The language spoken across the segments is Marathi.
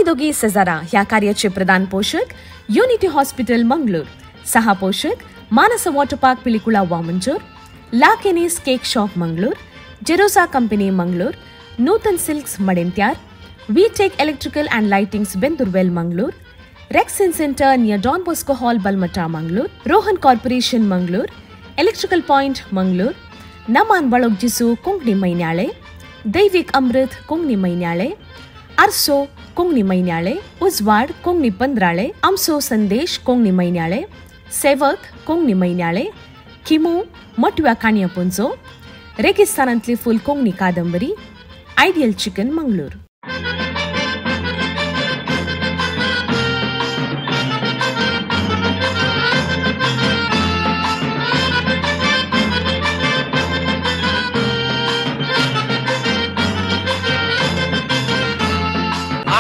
आम्ही दोघी सजारा ह्या कार्याचे प्रधान पोषक युनिटी हॉस्पिटल मंगळूर, सहा पोषक मानस वॉटर पार्क पिलिकुळा वामंजूर, ला Kenny's cake shop Mangaluru, Jerosa company Mangaluru, Nutan silks Madanthyar, V tech electrical and lightings Bendurwell Mangaluru, rexine centre near Don Bosco hall Balmatta Mangaluru, Rohan corporation Mangaluru, electrical point Mangaluru, नमान बळोग जिसू कोंकणी मैन्याळे, दैविक अमृत कोंकणी मैन्याळे, आरसो कोंकणी मैन्याळे, उजवाड कोंकणी पंद्राळे, आमसो संदेश कोंकणी मैन्याळे, सेवक कोंकणी मैन्याळे, किमू मटव्या काणया पुंजो, रेगिस्तानांतली फुल कोंकणी कादंबरी, आयडियल चिकन मंगळूर.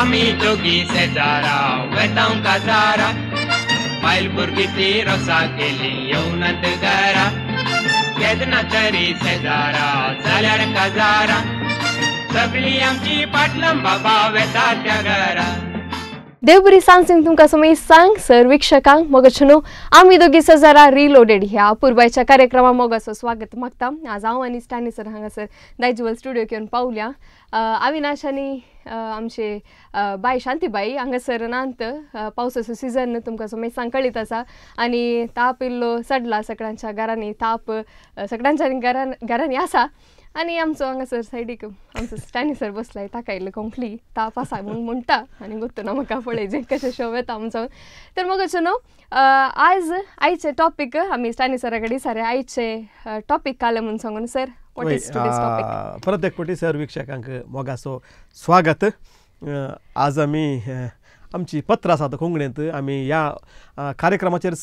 आम्ही दोघी शेजारा वेतांव काजारा, बायल भुरगी ती रोसा केली येवनात घरा, केदना तरी शेजारा जाल्यार काजारा, सगळी आमची पाटलम बाबा वेता त्या घरा. देवबरी सांगसिंग तुमकां समय सांग सर वीक्षकांक मोगचनो आमी दोगी सजारा रिलोडेड ह्या अपूर्वाच्या कार्यक्रमाक मोगाचो स्वागत मागता. आज हांव आनी स्टॅनी सर हांगासर दायजुवल स्टुडिओ घेवन पावल्या. अविनाश आनी आमचे बाय शांतीबाई हांगासर नांत पावसाचो सिजन तुमकां समय सांग कळीत आसा आनी ताप इल्लो सडला सगळ्यांच्या घरांनी, ताप सगळ्यांच्या घरांनी आसा आनी आमचो हांगासर सायडीक आमचो स्टॅनी सर बसलाय, ताका इल्लो कोंकणी ताप आसा म्हूण म्हणटा आनी गोत्तो ना म्हाका पळय जे कशें शो येता आमचो. तर मग न्हू आज आयचे टॉपीक आमी स्टॅनी सरा कडेन सारे आयचे टॉपीक काले म्हूण सांगून sir what is today's topic. परत एक फावटी सर वीक्षकांक मोगाचो स्वागत. आज आमी आमची पत्रां आसात कोंकणींत, आमी ह्या कार्यक्रमाचेर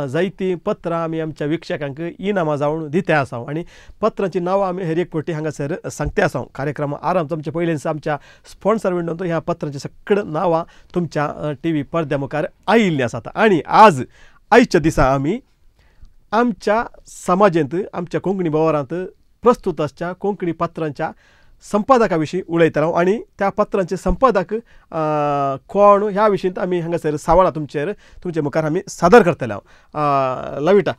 जायतीं पत्रां आमी आमच्या वीक्षकांक इनामां जावन दिते आसा आनी पत्रांची नांवां आमी हर एक फावटी हांगासर सांगते आसा. कार्यक्रम आरंभ आमच्या पयलींच आमच्या स्पॉन्सर विंडोंत ह्या पत्रांची सगळीं नांवां तुमच्या टीव्ही पडद्या मुखार आयिल्लीं आसात. आनी आज आयच्या दिसा आमी आमच्या समाजांत आमच्या कोंकणी वावरांत प्रस्तुत आसच्या कोंकणी पत्रांच्या संपादका विशीं उलयतलो आनी त्या पत्रांचे संपादक कोण ह्या विशीं आमी हांगासर सवाळां तुमचे मुखार आमी सादर करतले. लविटा,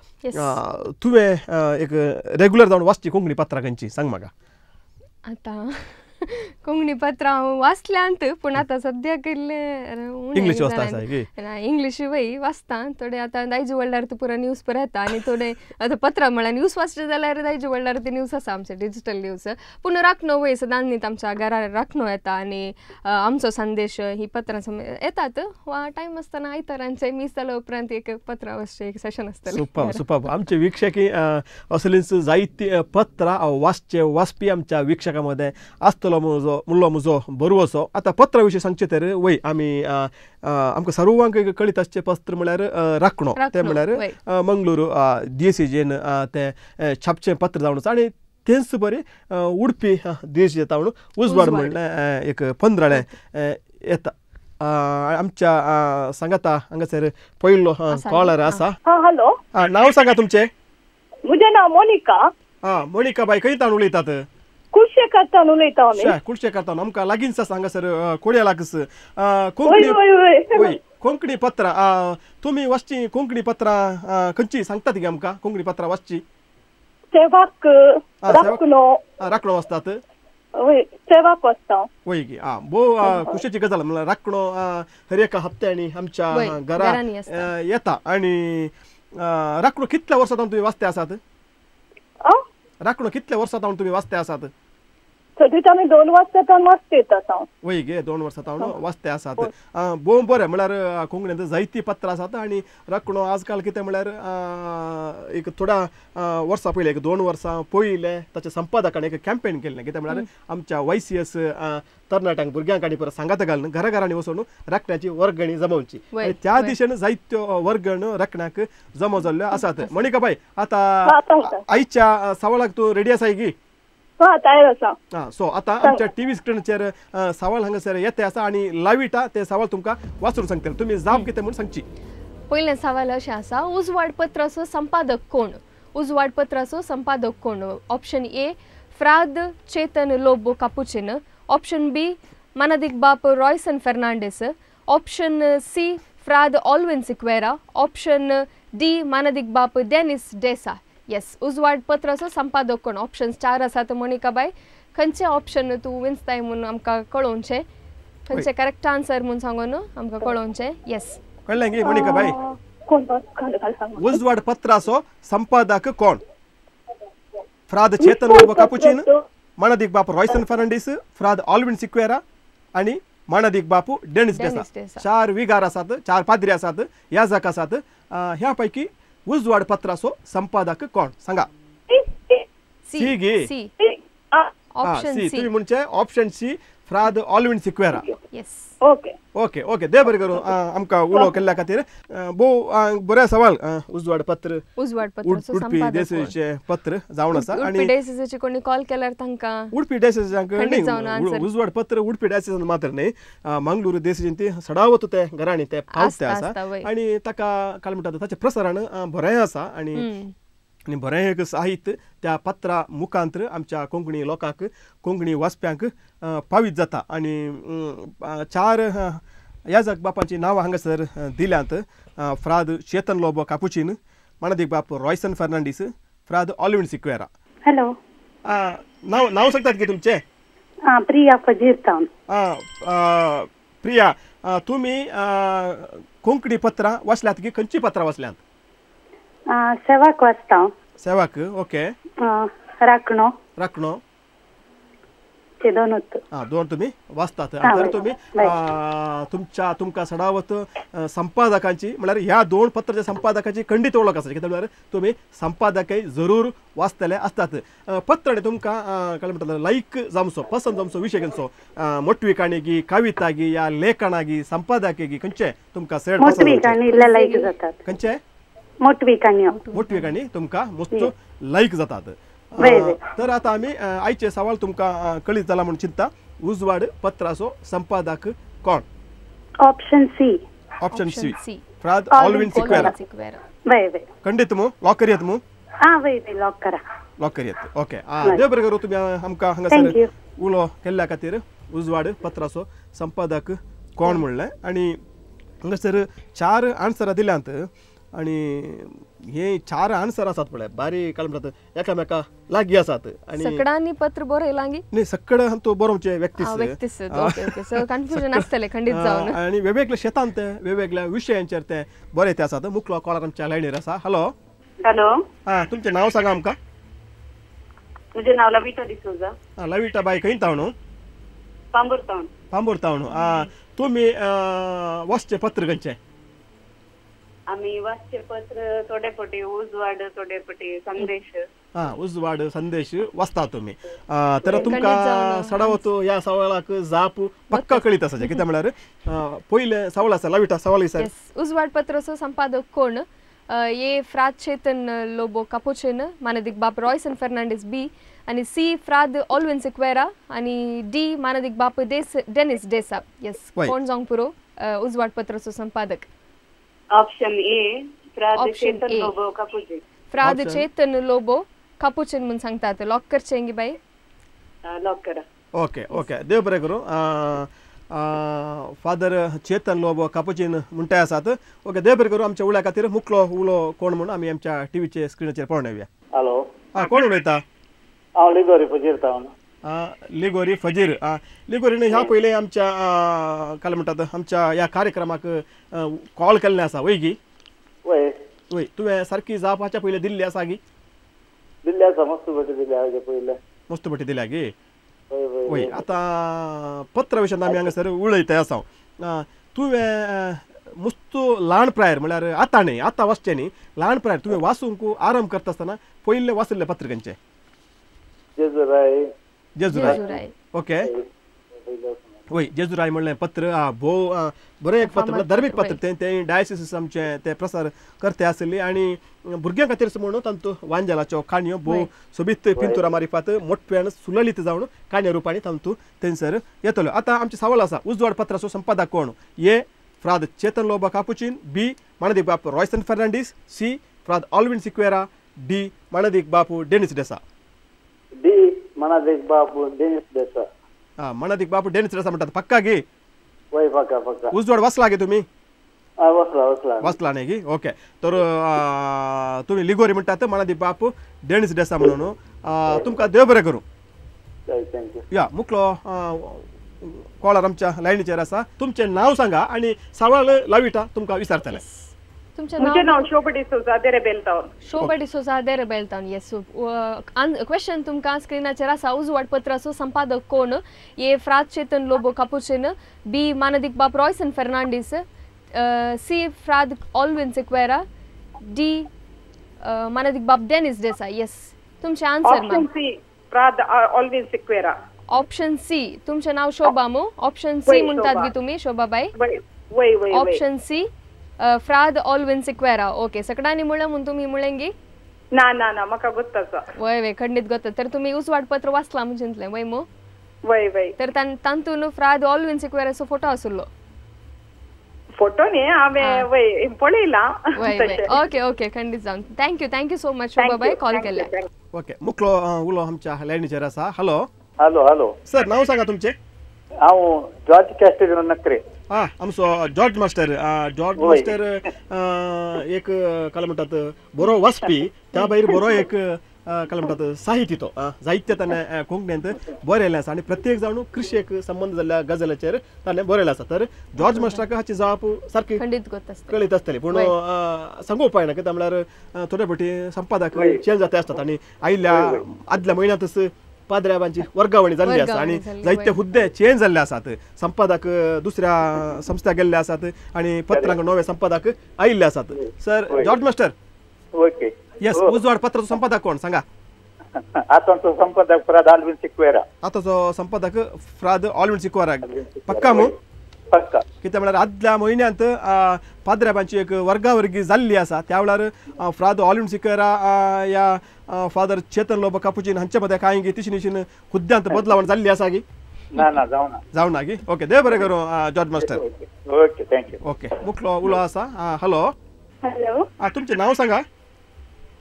तुवें एक रेग्युलर जावन वाचची कोंकणी पत्रां खंयची सांग म्हाका. आतां कोंकणी पत्रां हांव वाचल्यांत पूण आतां सद्याक इल्लें इंग्लीश वाचता, इंग्लीशूय वाचता थोडे. आतां दायज वडल्यार तूं पुरो न्यूज पळय येता आनी थोडे आतां पत्रां म्हळ्यार न्यूज वाचचें जाल्यार दायज वडल्यार ते न्यूज आसा आमचे डिजिटल न्यूज. पूण राखणो वय सदां न्ही आमच्या घरार राखणो येता आनी आमचो संदेश ही पत्रां येतात. वा टायम आसतना आयतारांचे मीस जाल्या उपरांत एक पत्रां वाचचें एक सेशन आसतलें. सुपर आमचे वीक्षकी असलींच जायतीं पत्रां वाचपी आमच्या विक्षकां मदें आसतलो म्हणलो म्हजो बरोवसो. आतां पत्रा विशीं सांगचें तर वय आमी आमकां सर्वांक कळीत आसचें पत्र म्हळ्यार राखणो, तें म्हळ्यार मंगळूर DSCJन तें छापचें पत्र जावन आसा. आनी तेंच बरें उडपी DSCJ येता म्हणून उजवाड म्हणलें एक पंद्राळें येता. आमच्या सांगाता हांगासर पयलो कॉलर आसा. हॅलो, नांव सांगा तुमचें. म्हजें नांव मोनिका. मोनिका बाय खंय तान उलयतात? कुळशेकारांतल्यान उलयता आमी. कुळशेकारांतल्यान आमकां लागींच आसा हांगासर कोड्या लागस कोंकणी पत्रां. तुमी वाचची कोंकणी पत्रां खंयची सांगतात गे आमकां कोंकणी पत्रां वाचची? सेवाक, राखणो वाचतात. सेवाक वाचता. वय गे भोव खुशेची गजाल म्हळ्यार राखणो हर एका हप्त्यांनी आमच्या घरा येता. आनी राखणो कितल्या वर्सां तुमी वाचते आसात? राखणो कितल्या वर्सां तुमी वाचते आसात? सद्याक आमी 2 वर्सां वाचते आसा. वय गे 2 वर्सां वाचते आसात. भोव बरें म्हळ्यार कोंकणींत जायतीं पत्रां आसात. आनी राखणो आजकाल कितें म्हळ्यार एक थोड्या वर्सां पयलीं एक 2 वर्सां पयलें ताच्या संपादकान एक कॅम्पेन केल्लें. कितें म्हळ्यार आमच्या YCS तरणाट्यांक भुरग्यांक आनी परत सांगात घालून घराघरांनी वचून राखण्याची वर्गणी जमोवची. त्या दिशेन जायत्यो वर्गण राखण्याक जमो जाल्ल्यो आसात. मोनिका बाय, आतां आयच्या सवालाक तूं रेडी आसाय गी? तयार आसा. सो आतां आमच्या टीव्ही स्क्रीनचेर सवाल हांगासर येते आसा आनी लाविटा ते सवाल तुमकां वाचून सांगतले. तुमी जाप कितें म्हूण सांगची. पयलें सवाल अशें आसा, उजवाड पत्राचो संपादक कोण? उजवाड पत्राचो संपादक कोण? ऑप्शन ए फ्राद Chetan Lobo Capuchin, option B Manadik Bap Royson Fernandes, option C Frad Alvin Siqueira, option D Manadik Bap Dennis Desa. Yes, उजवाड पत्राचो संपादक कोण ऑप्शन्स 4 आसात मोनिका बाय खंयचे ऑप्शन तू विंचताय म्हणून आमकां कळोवचें खंयचे करेक्ट आन्सर म्हणून सांगून आमकां कळोवचें येस कळलें गे मोनिका बाई कोण खाली सांग उजवाड पत्राचो संपादक कोण फ्राद चेतन लोबो कापुचिन मानदिक बापू रॉयसन फर्नांडीस फ्राद ऑल्विन सिक्वेरा आणि मानदिक बापू डेनिस डेसा डेसा. 4 विगार आसात 4 पाद्री आसात याजक आसात ह्या पैकी उजवाड पत्राचो संपादक कोण सांगा सी गे सी हा, ऑप्शन सी सी तुम्ही म्हणचे ऑप्शन सी फ्राद Alvin Sequeira yes okay okay okay दे बरें करून आमकां उलो केल्ल्या खातीर भोव बरें सवाल उजवाड पत्र उजवाड पत्राचो उडपी संपादक देसाईचे पत्र जावन आसा उडपी आणि डेसिसची कोणी कॉल केल्यार तांकां उडपी डेसाईजांक खंडीत जावन answer. उजवाड पत्र उडपी डेसाईजांक मात्र न्ही मंगळूर देसाईन ती सडावत ते घराणी ते पावते आसता, आसा वय. आणि ताका काय म्हणटात ताचें प्रसारण बरें आसा आणि बरें एक साहित्य त्या पत्रा मुखांतर आमच्या कोंकणी लोकांक कोंकणी वाचप्यांक पावीत जाता आणि 4 याजक बापांची नांवां हांगासर दिल्यांत फ्राद चेतन लोबो कापुचिन मानदिक बाप रॉयसन फर्नांडीस फ्राद ऑल्विन सिक्वेरा हॅलो नाव सांगतात की तुमचे प्रिया फजीर टाउन प्रिया तुम्ही कोंकणी पत्रां वाचल्यात की खंयची पत्रां वाचल्यात सेवाक वाचता सेवाक ओके राखणो राखणो ते दोनूच दोन तुम्ही वाचतात हा, तर वय. तुम्ही वय. तुमका सडावत संपादकांची म्हळ्यार ह्या 2 पत्राच्या संपादकाची खंडीत वळख आसा कित्याक म्हळ्यार तुम्ही संपादकय जरूर वाचतले असतात पत्र तुमका काय म्हणतात लायक जावचो पसंत जावचो विशय खंयचो मोटवी काणी गी कविता गी या लेखना गी संपादक गी खंयचे तुमका सेड मोटवी काणी इल्ले लायक जातात खंयचे मोटवी काणी मोटवी काणी तुमका मस्त लायक जातात वय, वय. तर आता आम्ही आयचे सवाल तुमका कळीत जाला म्हणून चिंता उजवाड पत्राचो संपादक कोण option C option C C फ्राद ऑल्विन ऑल्विन सिक्वेरा सिक्वेरा वय वय खंडित मू लॉक करियत मू वय वय लॉक करा लॉक करियत ओके वय. देव बरें करूं तुम्ही आमकां Thank हांगासर you. उलो केल्ल्या खातीर उजवाड पत्राचो संपादक कोण म्हणलें आणि हांगासर 4 आन्सरां दिल्यांत आणि हे 4 आन्सर आसात पळय बारी काय म्हणटात एकामेका लागीं आसात आणि सकडांनी पत्र बरयलां गी न्ही सक्कड तो बरोवचे व्यक्तीस व्यक्तीस ओके ओके सो कन्फ्युजन आसतले खंडीत जावन आणि वेगवेगळ्या शेतांत ते वेगवेगळ्या विशयांचेर ते बरे ते आसात मुखलो कॉलर आमच्या लायनीर आसा हॅलो हॅलो तुमचें नांव सांगा आमकां तुझे नाव लविता डिसोजा लविटा बाई खंय तावणू पांबूर टाउन पांबूर तावणू तुमी वचचे पत्र खंयचे आम्ही वाचचे पत्र थोडेपटी उजवाड थोडेपटी संदेश उजवाड संदेश वाचता तुम्ही तर खंडीत तुमका जावन सडावत या सवालाक जाप पक्का कळीत आसा कित्याक म्हळ्यार पयले सवाल आसा लविटा सवाल सर येस उजवाड पत्राचो संपादक कोण ए फ्राद चेतन लोबो कापोचिन मानदिक बाप रॉयसन फर्नांडीस बी आणि सी फ्राद ऑल्विन सिक्वेरा आणि डी मानदिक बाप डेनिस डेसा येस वय. कोण जावंक पुरो उजवाड पत्राचो संपादक ऑप्शन ए फ्राद Option Chetan A. Lobo Capuchin फ्राद Option. चेतन लोबो कापोचिन म्हणून सांगतात लॉक करचेंगी बाई लॉक करा ओके ओके देव बरें करूं फादर चेतन लोबो कापुचीन म्हणटाय आसात ओके देव बरें करूं आमच्या उल्या खातीर मुखलो उलो कोण म्हणून आमी आमच्या टीव्हीचे स्क्रिनाचेर पळोवन येवया हॅलो कोण उलयता हांव लिगोरी फजीर टावन लिगोरी फजीर लिगोरीन ह्या पयले आमच्या काय म्हणटात आमच्या ह्या कार्यक्रमाक कॉल केल्लें आसा वय गी वय वय तुवें सारकी जावपाच्या पयले दिल्ली आसा गी दिल्ली आसा मस्त बटी दिल्ली हाजे पयले मस्त बटी दिल्या गी वय वय वय आतां पत्रा विशयान आमी हांगासर उलयताय आसा तुवें मस्त ल्हान प्रायर म्हळ्यार आतां न्ही आतां वाचचें न्ही ल्हान प्रायर तुवें वाचूंक आरंभ करता आसतना पयले वाचलें पत्र खंयचें जेजुराय जेजुराय ओके वय जेजुराय म्हणलें पत्र भोव बरें एक पत्र म्हळ्यार धर्मीक पत्र तें डायसिस आमचें ते प्रसार करते आसली आनी भुरग्यां खातीर म्हणून तांतू वांजेलाच्यो काणयो भोव सोबीत पिंतुरा मारिफात मोठ्यान सुललीत जावन काणयो रुपांनी तांतू थंयसर येतलो आतां आमचे सवाल आसा उजवाड पत्राचो संपादक कोण ए फ्राद चेतन लोबो कापुचीन बी मानदिक बाप रॉयसन फर्नांडीस सी फ्राद ऑल्विन सिक्वेरा डी मानदिक बापू डेनिस डेसा डी मानदिक बापू डेनिस डेसा मनादिक बापू डेनिस रेसा म्हणतात पक्का गे वय पक्का पक्का उजवाड वसला गे तुम्ही वसला वसला वसला नाही गी ओके तर तुम्ही लिगोरी म्हणतात मनादिक बापू डेनिस डेसा म्हणून तुमका देव बरें करूं थँक्यू या मुखलो कॉलर आमच्या लायनीचेर आसा तुमचें नांव सांगा आनी सवाल लाविता तुमकां विचारतले तुमचें मुझे नाव नाव शोभा डिसोजा देरेबेल टाउन शोभा डिसोजा देरेबेल टाउन येस क्वेश्चन तुमकां स्क्रिनाचेर आसा उजवाड पत्राचो संपादक कोण ए फ्राद चेतन लोबो कापुचिन बी मानदिक बाप रॉयसन फर्नांडीस सी फ्राद ऑल्विन सिक्वेरा डी मानदिक बाप डेनिस देसाई येस तुमचे आन्सर ऑप्शन सी प्राद ऑल्विन सिक्वेरा ऑप्शन सी तुमचे नाव शोभा मो ऑप्शन सी म्हणतात की तुम्ही शोभाबाई वय वय वय ऑप्शन सी फ्राद ऑल्विन सिक्वेरा ओके सकडानी मुळे म्हणून तुम्ही मुळेंगी ना ना ना म्हाका गोत्ताचा वय वय खंडीत गोत तर तुम्ही उजवाड पत्र वाचला म्हणजे वय मो वय वय तर तांतून फ्राद ऑल्विन सिक्वेराचो फोटो आसलो फोटो न्ही हांवें वय पळयला वय वय ओके ओके खंडीत जावन thank you so much Shobhabai call केल्या ओके मुखलो उलो आमच्या लायनीचेर आसा हॅलो हॅलो हॅलो सर नांव सांगा तुमचें हांव जॉर्ज कॅस्टेलिनो नकरे आमचो जॉर्ज मास्टर होय. एक काय म्हणटात बरो वाचपी त्या भायर बरो एक काय म्हणटात साहित्य तो साहित्य ताणें कोंकणींत बरयलें आसा आनी प्रत्येक जाण कृशेक संबंध जाल्ल्या गजालीचेर ताणें बरयलें आसा तर जॉर्ज मास्टराक हाची जाप सारकी खंडीत गोत आसता कळीत आसतली पूण सांगूं उपाय ना कित्याक म्हळ्यार थोडे फावटी संपादक चेंज जाता आसतात आनी आयिल्ल्या आदल्या म्हयन्यांतच पाद्र्याबांची वर्गावणी जाल्ली आसा आनी जायते हुद्दे चेंज जाल्ले आसात संपादक दुसऱ्या संस्था गेल्ले आसात आनी पत्रांक नवे संपादक आयिल्ले आसात sir George master okay yes उजवाड पत्राचो संपादक कोण सांगा आतांचो संपादक फ्राद ऑल्विन सिक्वेरा आतांचो संपादक फ्राद ऑल्विन सिक्वेरा पक्का मू पक्का कित्याक म्हळ्यार आदल्या म्हयन्यांत पाद्र्याबांची एक वर्गावर्गी जाल्ली आसा त्या वेळार फ्राद ऑल्विन सिक्वेरा या फादर चेतन लोब कापुचीन हांचे मदें कांय गी तिशीन हुद्द्यांत बदलावण जाल्ली आसा गी ना ना जावना जावना गी ओके देव बरें करूं George master okay thank you okay मुखलो उलो आसा हॅलो हॅलो तुमचें नांव सांगा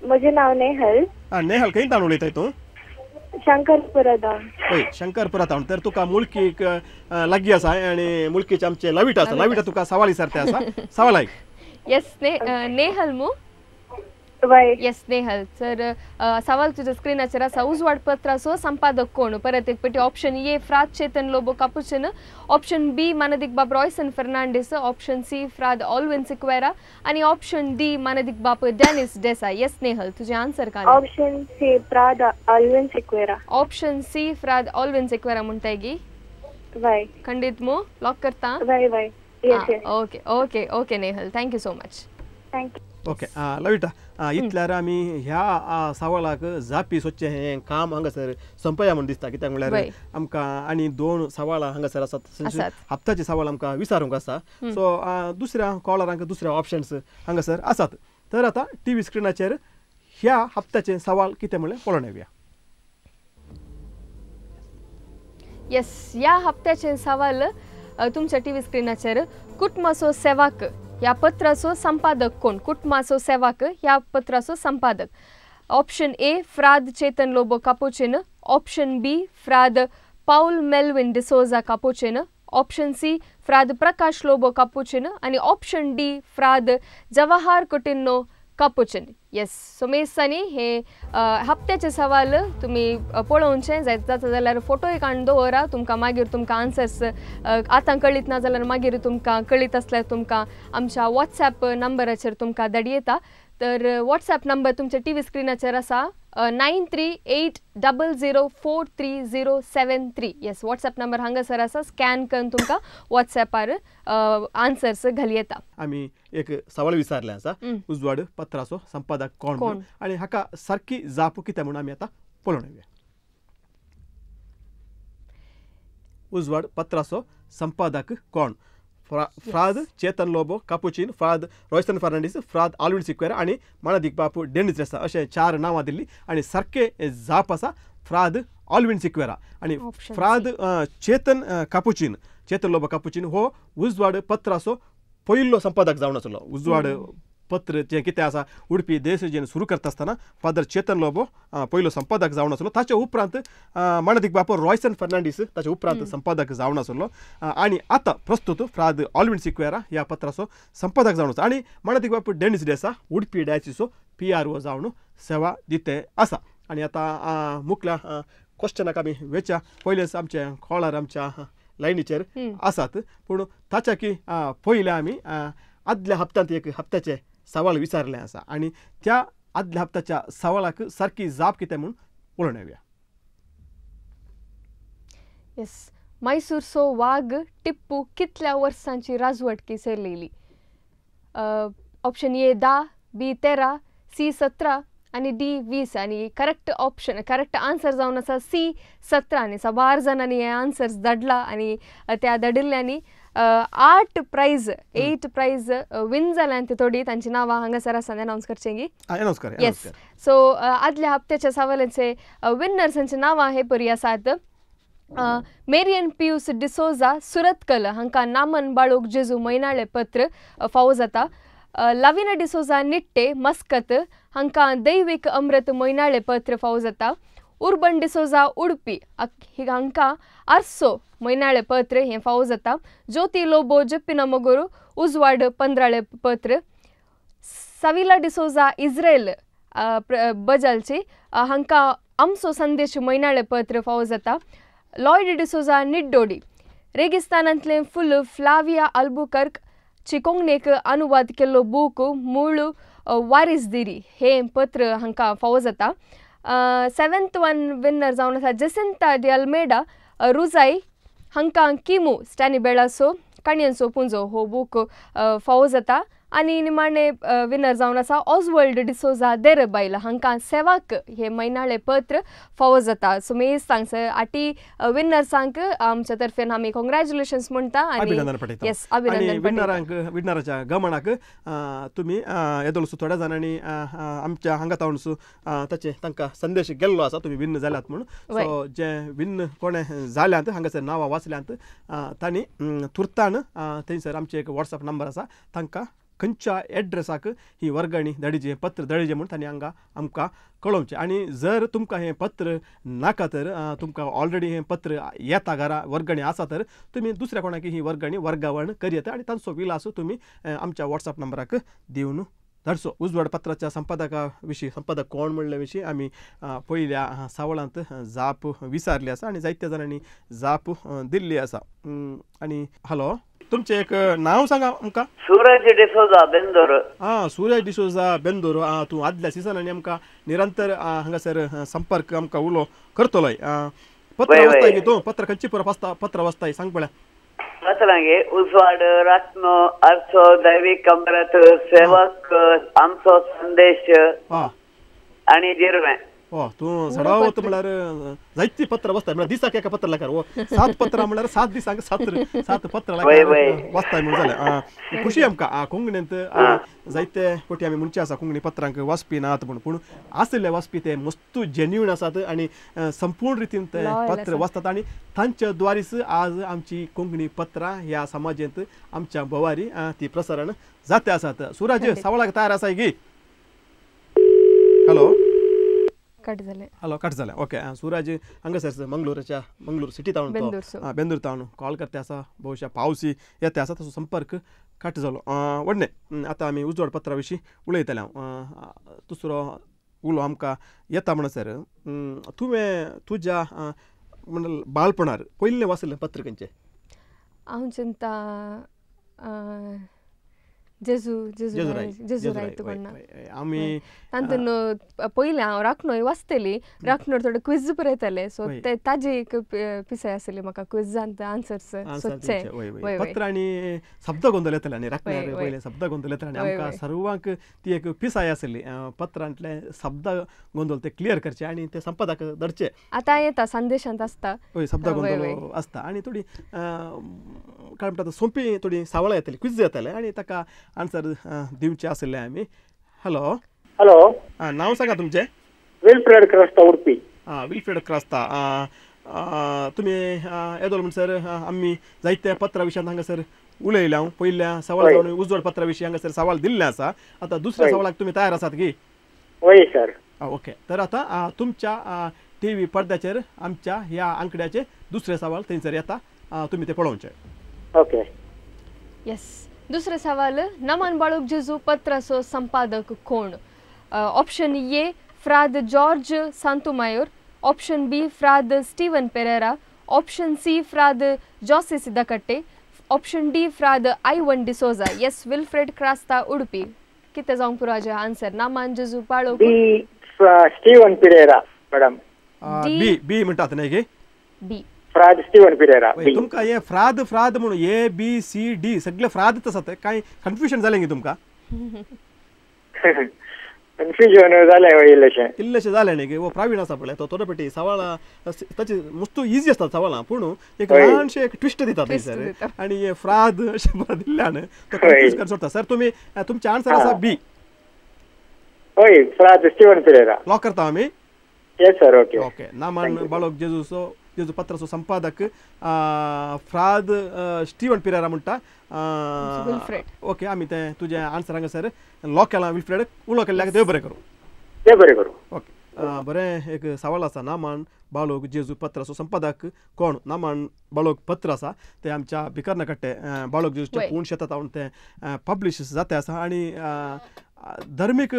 म्हजें नाव नेहल नेहल खंयच्यान उलयताय तूं शंकरपुरादा हय शंकरपुरा टावन तर तुका मुळकीक लागीं आसा आनी मुळकीचे आमचे लविटा आसा लविटा तुका सवाल विचारते आसा सवाल आयक येस नेहल मू वय येस नेहल सर सवाल तुझ्या स्क्रीनाचेर आसा उजवाड पत्राचो संपादक कोण परत एक पेटी ऑप्शन ए फ्राद Chetan Lobo Capuchin option B मानदिक बाप रॉयसन फर्नांडीस ऑप्शन सी फ्राद ऑल्विन सिक्वेरा आणि ऑप्शन डी मानदिक बाप डेनिस देसाई येस नेहल तुझे आन्सर काय ऑप्शन सी प्राद ऑल्विन सिक्वेरा ऑप्शन सी फ्राद ऑल्विन सिक्वेरा म्हणताय गी वय खंडित मो लॉक करता वय वय yes yes okay okay okay Nehal thank you so much thank you okay Lavita इतल्यार आमी ह्या सवालाक जापी सोदचें हें काम हांगासर संपया म्हूण दिसता कित्याक म्हळ्यार आमकां आनी 2 सवालां हांगासर आसात हप्त्याचे सवाल आमकां विचारूंक आसा सो दुसऱ्या कॉलरांक दुसरे ऑप्शन्स हांगासर आसात तर आतां टीव्ही स्क्रिनाचेर ह्या हप्त्याचे सवाल कितें म्हणलें पळोवन येवया येस ह्या हप्त्याचे सवाल तुमच्या टीव्ही स्क्रीनाचेर कुटुंबाचो सेवाक या पत्राचो संपादक कोण कुटुंबाचो सेवाक ह्या पत्राचो संपादक ऑप्शन ए फ्राद Chetan Lobo Capuchin option B फ्राद Paul Melwyn D'Souza Capuchin option C फ्राद प्रकाश लोबो कापुचिन आणि ऑप्शन डी फ्राद जवाहर कुटिन्नो कापुचिन येस सो मेसांनी हे हप्त्याचे सवाल तुम्ही पळोवचे जाता जाल्यार फोटोय काडून दवरा तुमकां मागीर तुमकां आन्सर्स आतां कळीत ना जाल्यार मागीर तुमकां कळीत आसल्यार तुमकां आमच्या वॉट्सॅप नंबराचेर तुमकां धाडयता तर वॉट्सॅप नंबर तुमच्या टीव्ही स्क्रीनाचेर आसा 9380043073 येस वॉट्सॅप नंबर हांगासर आसा स्कॅन करून तुमकां वॉट्सॅपार आन्सर्स घाली येता आमी एक सवाल विचारले आसा उजवाड पत्राचो संपादक कोण आनी हाका सारकी जाप कितें म्हणून आमी आतां पळोवन येवया उजवाड पत्राचो संपादक कोण फ्राद चेतन लोबो कापुचिन फ्राद रॉयसन फर्नांडीस फ्राद ऑल्विन सिक्वेरा आनी मानदिक बापू डेनिस देसा अशें 4 नांवां दिल्लीं आनी सारके जाप आसा फ्राद ऑल्विन सिक्वेरा आनी फ्राद चेतन लोबो कापुचिन हो उजवाड पत्राचो पयलो संपादक जावन आसलो उजवाड पत्र जें कितें आसा उडपी देसजेन सुरू करता आसतना फादर चेतन लोबो पयलो संपादक जावन आसलो ताचे उपरांत माणिक बापू रॉयसन फर्नांडीस ताचे उपरांत संपादक जावन आसलो आनी आतां प्रस्तुत फ्राद ऑल्विन सिक्वेरा ह्या पत्राचो संपादक जावन आसा आनी माणिक बापू डेनिस डेसा उडपी डायसीचो PRO जावन सेवा दिते आसा आनी आतां मुखल्या क्वेश्चनाक आमी वेच्या पयलेच आमच्या कॉलर आमच्या लायनीचेर आसात पूण ताच्या की पयले आमी आदल्या हप्त्यांत एक हप्त्याचे सवाल विचारले आसा आनी त्या आदल्या हप्त्याच्या सवालाक सारकी जाप कितें म्हूण पळोवन येवया. येस मैसूरचो वाघ टिप्पू कितल्या वर्सांची राजवटकी सेलेली? ऑप्शन ए 10, B 13, C 17 आणि D 20 आणि करेक्ट आन्सर जावन आसा C 17 आणि 12 जाणांनी हे आन्सर्स धाडला आणि त्या धाडिल्ल्यांनी 8 प्राइज विन जाल्यान ते थोडी तांची नांवां हांगासर आसा अनाउन्स करचें की येस. सो आदल्या हप्त्याच्या सवालांचे विनर्सांची नांवां हे परी आसात. मेरियन पियूस डिसोजा सुरतकल हांकां नामन बाळोक जेजू मैनाळे पत्र फावो जाता. लाविना डिसोजा निट्टे मस्कत हांकां दैवीक अमृत मैनाळे पत्र फावो जाता. उर्बन डिसोजा उडपी हांकां आर्सो मैनाळे पत्र हें फावो जाता. ज्योती लोबो जप्पिनमगुरू उजवाड पंदराळे पत्र. साविला डिसोजा इस्रायल बजालची हांकां आमचो संदेश मैनाळे पत्र फावो जाता. लॉयड डिसोजा निड्डोडी रेगिस्तानांतलें फुल फ्लाविया आल्बुकर्क ची कोंकणीक अनुवाद केल्लो बूक मूळ वारिसदिरी हें पत्र हांकां फावो जाता. 7th वन विनर जावन आसा जेसिंता डी अल्मेडा रुजाई हांकां किमू स्टॅनी बेळासो काणयांचो पुंजो हो बूक फावो जाता. आनी निमाणे विनर जावन आसा ऑजवर्ल्ड डिसोजा देरबायल हांकां सेवाक हे मैनाळे पत्र फावो जाता. सो मेज सांगसर आटी विनर्सांक आमच्या तर्फेन आमी कॉंग्रॅच्युलेशन्स म्हणटा आनी येस अभिनंदन विनराच्या गमनाक तुमी येदोलसो थोड्या जाणांनी आमच्या हांगा तावनसो ताचे तांकां संदेश गेल्लो आसा तुमी विन्न जाल्यात म्हणून. सो जे विन्न कोणे जाल्यांत हांगासर नांवां वाचल्यांत तांणी तुर्तान थंयसर आमचे एक WhatsApp नंबर आसा तांकां खंयच्या एड्रेसाक ही वर्गणी धाडिचें पत्र धाडिचें म्हूण तांणी हांगा आमकां कळोवचें. आनी जर तुमकां हें पत्र नाका तर तुमकां ऑलरेडी हें पत्र येता घरा वर्गणी आसा तर तुमी दुसऱ्या कोणाक ही वर्गणी वर्गावण करयेत आनी तांचो विलास तुमी आमच्या WhatsApp नंबराक दिवन धाडचो. उजवाड पत्राच्या संपादका विशीं संपादक कोण म्हणले विशीं आमी पयल्या सवालांत जाप विचारली आसा आनी जायत्या जाणांनी जाप दिल्ली आसा. आनी हॅलो तुमचें एक नांव सांगा आमकां. सूरज डिसोजा बेंदोर. सूरज डिसोजा बेंदोर. तूं आदल्या सिजनांनी आमकां निरंतर हांगासर संपर्क आमकां उलो करतलोय. पत्र वाचताय तूं पत्र खंयची पत्र वाचताय सांग पळय. वाचलांगे उजवाड रात्नो आर्सो दैवीक अमृत सेवक आमचो संदेश आनी जिरवें. तूं सडावत म्हळ्यार जायती पत्र वाचताय म्हळ्यार दिसाक एका पत्र लाकार 7 पत्रां म्हळ्यार 7 दिसांक 7 पत्र वाचताय म्हूण जालें. खुशी आमकां कोंकणींत जायते कोटी आमी म्हणचे आसा कोंकणी पत्रांक वाचपी नात पूण आसले वाचपी ते मस्तू जेन्युइन आसात आनी संपूर्ण रितीन ते पत्र वाचतात आनी तांच्या द्वारीच आज आमची कोंकणी पत्रां ह्या समाजांत आमच्या बोवारी ती प्रसारण जाते आसात. सूरज सवालाक तयार आसाय गी. हॅलो कट जालें ओके. सूरज हांगासर मंगळूर सिटी तावन बेंदूर तावन कॉल करते आसा. भोवशा पावसी येते आसा ताचो संपर्क कट जालो. व्हडणे आतां आमी उजवाड पत्रा विशीं उलयतले. दुसरो उलो आमकां येता म्हणसर तुवें तुज्या बाळपणार पयलें वाचलें पत्र खंयचें? हांव चिंता जेजू आमी तातून पयलीं हांव राखणोय वाचतली. राखणोर थोडे क्विज बरयतले सो ताजी एक पिसाय आसली म्हाका क्विजांत आन्सर्स सोदचे. पत्र आनी शब्द गोंदळ येतले आनी राखण्यार पयलें शब्द गोंदळ येतले आनी आमकां सर्वांक ती एक पिसाय आसली पत्रांतले शब्द गोंदळ ते क्लियर करचे आनी ते संपादक धाडचे. आतां येता संदेशांत आसता शब्द गोंदळ आसता आनी थोडी काय म्हणटा सोंपी थोडी सावळां येतली क्विज येतले आनी ताका आन्सर दिवचे आसले आमी. हॅलो नांव सांगा तुमचें. विल्फ्रेड क्रास्ता उडपी. विल्फ्रेड क्रास्ता तुमी येदोल म्हणसर आमी जायत्या पत्रा विशयांत हांगासर उलयल्या हांव पयल्या सवाल जावन उजवड पत्रा विशीं हांगासर सवाल दिल्ले आसा आतां दुसऱ्या सवालाक तुमी तयार आसात की वय सर ओके तर आता तुमच्या टीव्ही पडद्याचेर आमच्या ह्या आंकड्याचे दुसरे सवाल थंयसर येता तुम्ही ते पळोवचे ओके येस दुसरे सवाल नमन बाळूक जेजू पत्राचो संपादक कोण ऑप्शन ए फ्राद जॉर्ज सांतुमायोर ऑप्शन बी फ्राद स्टीवन पेरेरा ऑप्शन सी फ्राद जॉसे सिद्धकट्टे ऑप्शन डी फ्राद आयवन डिसोजा येस विल्फ्रेड क्रास्ता उडपी कितें जावंक पुराजे आन्सर नामान जेजू बाळूक B Steven Pereira madam B B म्हणटात न्ही गे बी फ्राद स्टीवन पिरेरा तुमकां हे फ्राद फ्राद म्हणून ए बी सी डी सगळे फ्रादच आसात काय कन्फ्युजन जालें गे तुमकां कन्फ्युजन जालें इल्लेशें इल्लेशें जालें न्ही गे वो प्रवीण आसा पळय तो थोडे पेटी सवाळां ताची मस्त इजी आसतात सवाळां पूण एक ल्हानशें एक ट्विस्ट दिता थंयसर आनी हे फ्राद अशें बरें दिल्ल्यान तो कन्फ्यूज करता सोडटा सर तुमी तुमचें आन्सर आसा बी हय फ्राद स्टीवन पिरेरा लॉक करता आमी येस सर ओके ओके नामान बाळोक जेजू पत्राचो संपादक फ्राद स्टीवन पिरेरा म्हणटा ओके आमी ते तुजे आन्सर हांगासर लॉक केलां विल्फ्रेड उलो केल्ल्याक देव बरें करूं ओके बरें एक सवाल आसा नामान बाळोक जेजू पत्राचो संपादक कोण नामान बाळोक पत्र आसा ते आमच्या भिकर्णकट्टे बाळोक जेजूच्या पूण शेतात हाडून ते पब्लीश जाते आसा आनी धर्मीक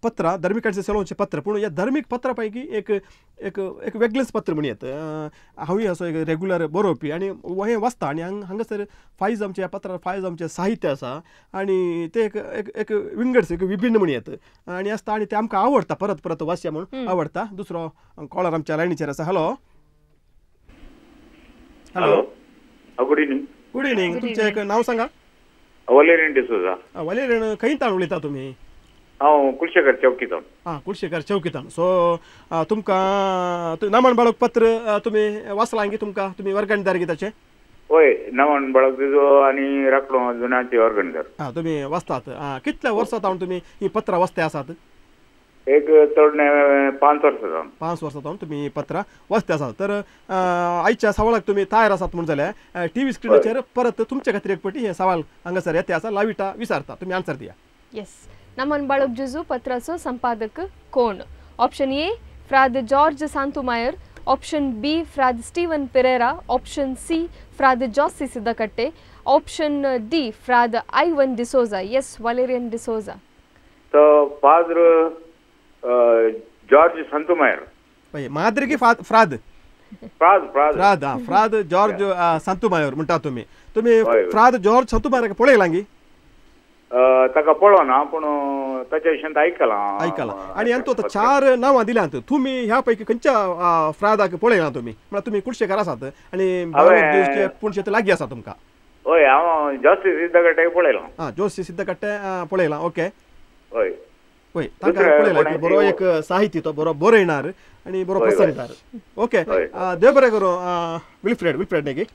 पत्रां धर्मिकांचे सेलोवचें पत्र पूण ह्या धर्मीक पत्रा पैकी एक एक एक वेगळेंच पत्र म्हण येता हांवूय असो एक रेग्युलर बरोवपी आनी हें वाचता आनी हांगासर फायज आमच्या ह्या पत्रार फायज आमचें साहित्य आसा आनी ते एक एक विंगड्स एक विभिन्न म्हण येता आनी आसता आनी ते आमकां आवडटा परत परत वाचया म्हणून आवडटा दुसरो कॉलर आमच्या लायनीचेर आसा hello hello good evening good evening तुमचें एक नांव सांगा वलेरियन डिसोजा वलेरियन खंयतान उलयता तुमी हांव कुलशेखर चौकीतान कुलशेखर चौकीतान सो तुमकां नामान बाळोक पत्र तुमी वाचलां की तुमकां तुमी वर्गणीदार गी ताचे होय नामान बाळोक जेजू आनी राखलो जुनाचे वर्गणीदार तुमी वाचतात कितल्या वर्सां जावन तुमी ही पत्रां वाचते आसात एक चड 5 वर्सां जावन 5 वर्सां जावन तुमी ही पत्रां वाचते आसात तर आयच्या सवालाक तुमी तयार आसात म्हणून जाल्यार टीव्ही स्क्रिनीचेर परत तुमचे खातीर एक पटी हे सवाल हांगासर येते आसा लाविटा विचारता तुमी आन्सर दिया येस नमन बाळोक जेजू पत्राचो संपादक कोण ऑप्शन ए फ्राद जॉर्ज सांतुमायर ऑप्शन बी फ्राद स्टीवन पेरेरा ऑप्शन सी फ्राद जॉसी सिद्धकट्टे ऑप्शन डी फ्राद आयवन डिसोजा येस वलेरियन डिसोजा तो फादर जॉर्ज सांतुमायर माद्री की फ्राद फ्राद फ्राद फ्राद जॉर्ज सांतुमायर म्हणटा तुमी तुमी फ्राद जॉर्ज सांतुमायर पळयलां गी ताका पळोवना पूण ताच्या विशयान आयकलां आनी तो 4 नांवां दिल्यांत तुमी ह्या पैकी खंयच्या फ्रादाक पळयलां तुमी म्हळ्यार तुमी कुलशेकार आसात आनी पुणशे लागीं आसा तुमकां हय हांव जोशी सिद्धकट्टे पळयलां जोशी सिद्धकट्टे पळयलां ओके हय हय तांकां पळयलां बरो एक साहित्य तो बरो बरयणार आनी बरो प्रसारितार ओके देव बरें करूं विल्फ्रेड न्ही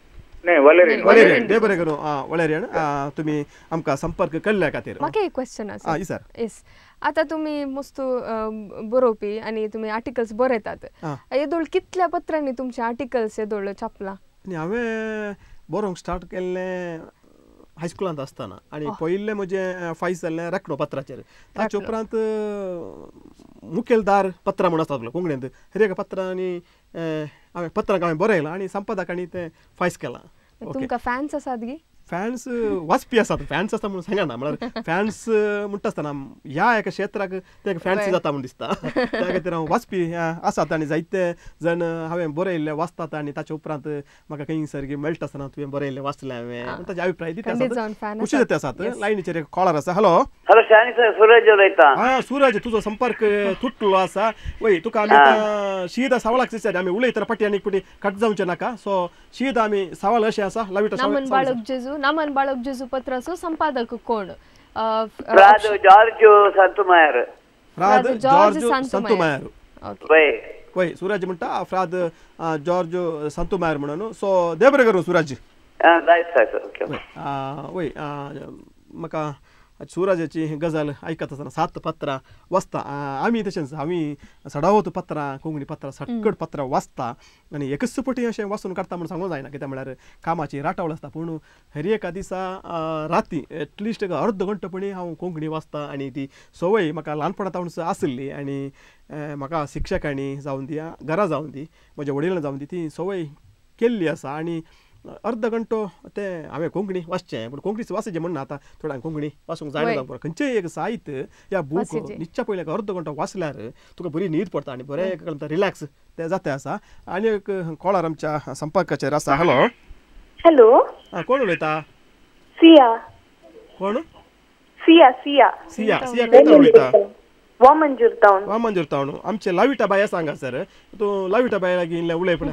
वलेरियन देव बरें करूं वलेरियन तुमी आमकां संपर्क केल्ल्या खातीर म्हाका एक क्वेश्चन आसा सर येस आतां तुमी मस्त बरोवपी आनी तुमी आर्टिकल्स बरयतात येदोळ कितल्या पत्रांनी तुमचे आर्टिकल्स येदोळ छापला आनी हांवें बरोवंक स्टार्ट केल्लें हायस्कुलांत आसतना आनी पयलें म्हजें फायज जाल्लें रखणो पत्राचेर ताचे उपरांत मुखेलदार पत्रां म्हूण आसता कोंकणींत हेर एका पत्रांनी हांवें पत्रांक हांवें बरयलां आनी संपादकांनी तें फायज केलां तुमकां फॅन्स आसात गी फॅन्स वाचपी आसात फॅन्स आसता म्हणून सांगना म्हळ्यार फॅन्स म्हणटा आसतना ह्या एका क्षेत्राक ते फॅन्सी जाता म्हूण दिसता त्या खातीर हांव वाचपी आसात आनी जायते जण हांवें बरयल्लें वाचतात आनी ताचे उपरांत म्हाका खंय सारकी मेळटा आसतना तुवें बरयल्लें वाचलें हांवें ताचे अभिप्राय दिता खुशी जाता आसात लायनीचेर एक कॉलर आसा हॅलो हॅलो शानी सर सूरज उलयता सूरज तुजो संपर्क तुटलो आसा वय तुका आमी शीद सवालाक दिसता आमी उलयतना पाटी आनी पाटी कट जावचें नाका सो शीद आमी सवाल अशें आसा लाविटा नमन बाळोक जेजू पत्राचो संपादक कोण फ्राद जॉर्ज सांतुमायर फ्राद जॉर्ज सांतुमायर वय सूरज म्हणटा फ्राद जॉर्ज सांतुमायर म्हणून सो देव बरें करूं सूरज वय वय म्हाका सूरजाची गजाल ऐकत असताना 7 पत्रा वाचता आम्ही तशेंच आम्ही सडावत पत्रां कोंकणी पत्रां सटकट पत्रां वाचता आनी एकच पटी अशें वाचून काडटा म्हण सांगूंक जायना कित्याक म्हळ्यार कामाची राटावळ आसता पूण हर एका दिसा राती एटलिस्ट एक अर्द घंटोपणी हांव कोंकणी वाचता आनी ती संवय म्हाका ल्हानपणांतावनच आसली आनी म्हाका शिक्षकांनी जावन दी घरा जावन दी म्हज्या वडिलांनी जावन दी ती संवय केल्ली आसा आनी अर्द घंटो ते हांवें कोंकणी वाचचें पूण कोंकणीच वाचचें म्हणना आतां थोड्यांक कोंकणी वाचूंक जायना जावं खंयचेय एक साहित्य या बूक न्हिदच्या पयलीं अर्द घंटो वाचल्यार तुका बरी न्हीद पडटा आनी बरें रिलॅक्स तें जाता आसा आनी एक कॉलर आमच्या संपर्काचेर आसा हॅलो हॅलो कोण उलयता सिया कोण सिया सिया सिया सिया खंयच्यान उलयता वामंजूर टावन वामंजूर टावन आमचे लाविटा बाया सांगा सर तूं लाविटा बाया लागीं उलय पण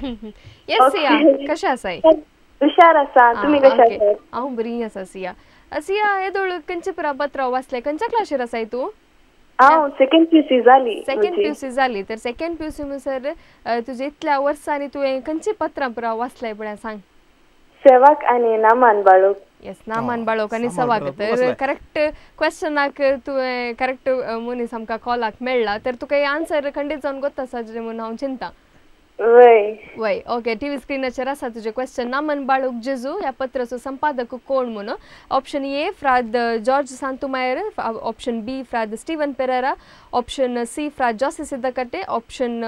येस सिया कशें आसाय हुशार आसा तुमी कशें आसात हांव बरी आसा सिया सिया येदोळ खंयचे पत्रां वाचले खंयच्या क्लासीर आसाय तूं हांव सेकंड पीयूसी जाली सेकंड पीयूसी जाली तर सेकंड पीयूसी म्हणसर तुजे इतल्या वर्सांनी तुवें खंयची पत्रां वाचलाय पळय सांग सेवाक आनी नामान बाळोक येस नामान बाळोक आनी सवाक तर करेक्ट क्वेश्चनाक तुवें करेक्ट मनीस आमकां कॉलाक मेळ्ळा तर तुका आन्सर खंडीत जावन गोत आसा म्हणून हांव चिंता वय ओके टीव्ही स्क्रीनाचेर आसा तुजे क्वेश्चन नामन बाळूक जेजू ह्या पत्राचो संपादक कोण म्हणून ऑप्शन ए फ्राद जॉर्ज सांतुमायर ऑप्शन बी फ्राद स्टीवन पेरेरा ऑप्शन सी फ्राद जॉसी सिद्धकटे ऑप्शन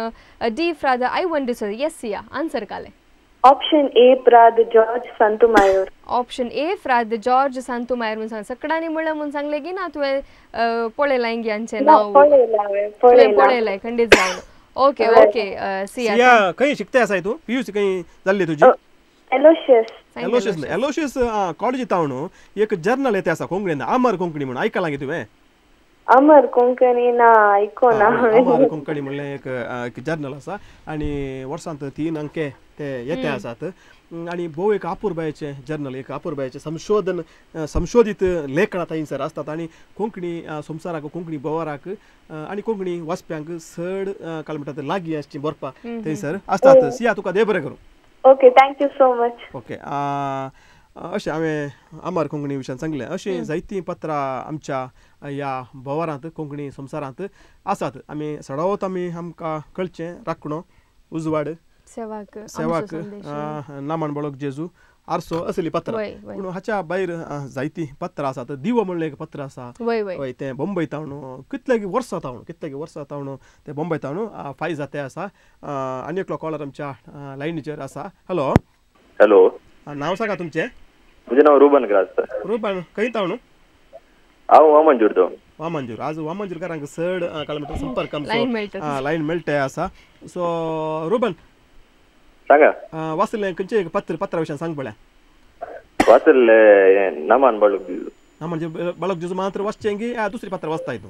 डी फ्राद आयवन डिसोजा येस सिया आन्सर काले ऑप्शन ए फ्राद जॉर्ज सांतुमायर ऑप्शन ए फ्राद जॉर्ज सांतुमायर म्हणून सांग सगळ्यांनी म्हणलं म्हणून सांगले की ना तुवें पळयलां इंग्यांचें नांव पळयलां खंडीत जावन ओके ओके सिया खंय शिकता आसाय तूं पीयूसी खंय जाल्ली तुजी एलोशियस कॉलेज टावन एक जर्नल येता आसा कोंकणीन अमर कोंकणी म्हणून आयकलां गे तुवें अमर कोंकणी ना आयकोना अमर कोंकणी म्हणलें एक जर्नल आसा आनी वर्सांत 3 अंके ते येते आसात आनी भोव एक अपुर्बायेचें जर्नल एक अपुर्बायेचें संशोधीत लेखनां थंयसर आसतात आनी कोंकणी संवसाराक कोंकणी बोवाराक आनी कोंकणी वाचप्यांक चड काय म्हणटा लागीं आसची बरपाक थंयसर आसतात सिया तुका देव बरें करूं okay thank you so much okay अशें हांवें अमर कोंकणी विशयान सांगलें अशीं जायतीं पत्रां आमच्या ह्या बोवारांत कोंकणी संवसारांत आसात आमी सडावत आमकां कळचें राखणो उजवाड सेवाक नामन बाळोक जेजू आरसो असली पत्रां पूण हाच्या भायर जायतीं पत्रां आसात दिवो म्हणलें एक पत्र आसा वय तें बंबय तावन कितले वर्सां तावन तें बंबय तावन फायज जाते आसा आनी एकलो कॉलर आमच्या लायनीचेर आसा हॅलो हॅलो नांव सांगा तुमचें म्हजें नांव रुबन ग्रास रुबन खंय तावन हांव वामंजूर तावन वामंजूर आज वामंजूरकारांक चड किलोमिटर संपर्क लायन मेळटे आसा सो रुबन सांगा वाचलें खंयचें पत्रा विशयान सांग पळय वाचलें नामान बाळूक जेजू नामान बाळूक जेजू मात्र वाचचें की दुसरी पत्र वाचताय तूं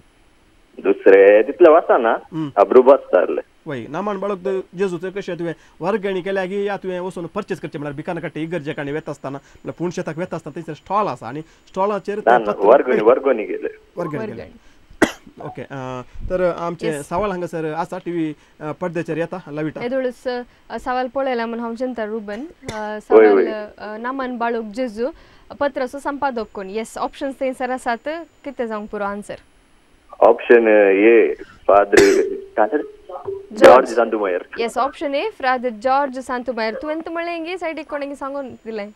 दुसरे तितले वाचना अब्रूब वाचताले वय नामान बाळोक जेजूचें कशें तुवें वर्गणी केल्या की या तुवें वचून परचेस करचें म्हळ्यार बिकाना कट्टे इगर्जेक आनी वेता आसतना म्हळ्यार पुणशेताक वेता आसतना थंयसर स्टॉल आसा आनी स्टॉलाचेर वर्गणी केले ओके तर आमचे सवाल हांगासर आसा टीव्ही पडद्याचेर येता लाविटा येदोळूच सवाल पळयला म्हणून हांव चिंता रुबन सवाल नामन बाळूक जेजू पत्राचो संपादक कोण येस ऑप्शन्स थंयसर आसात कितें जावंक पुरो answer option A father George Santumayor yes option A father George Santumayor तुवें तूं म्हणलें गे सायडीक कोणें सांगून दिलें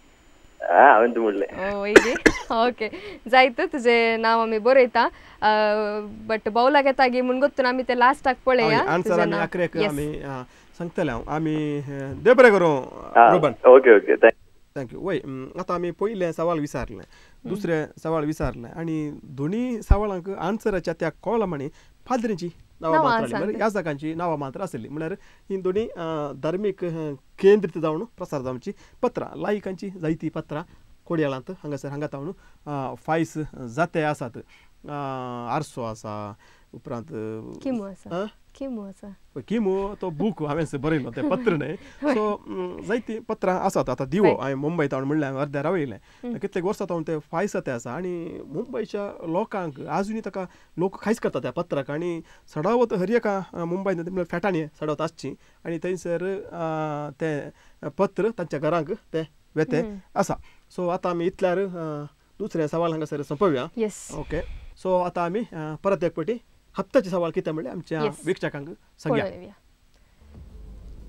हांवें तूं म्हणलें ओके जायत तुजें नांव आमी बरयता बट बावलाक येता गे म्हूण गोत्तून आमी ते लास्टाक पळया आन्सर आमी आखरेक आमी सांगतले हांव आमी देव बरें करूं रुबन ओके ओके थँक्यू वय आतां आमी पयलें सवाल विचारलें दुसरें सवाल विचारलें आनी दोनी सवालांक आन्सराच्या त्या कॉलमांनी फादरींची नांवां मात्र आसली याजकांची नांवां मात्र आसली म्हळ्यार ही दोनी धार्मीक केंद्रीत जावन प्रसार जावची पत्रां लायकांची जायतीं पत्रां कोडयाळांत हांगासर हांगा तावन फायस जाते आसात आरसो आसा उपरांत किमो तो बूक हांवें बरयलो तें पत्र न्हय सो जायतीं पत्रां आसात आतां दिवो हांवें मुंबय तावन म्हणलें हांवें अर्द्या रावयलें कितलेक वर्सां तावन तें फायस जाते आसा आनी मुंबयच्या लोकांक आजुनी ताका लोक खायच करता त्या पत्राक आनी सडावत हर एका मुंबय म्हळ्यार फेटांनी सडावत आसची आनी थंयसर तें पत्र तांच्या घरांक तें वेते आसा सो आतां आमी इतल्यार दुसऱ्या सवाल हांगासर संपवया. ओके सो आता आम्ही परत एक पटी हप्त्याचे सवाल किती म्हणले आमच्या वीक्षकांक सांगया.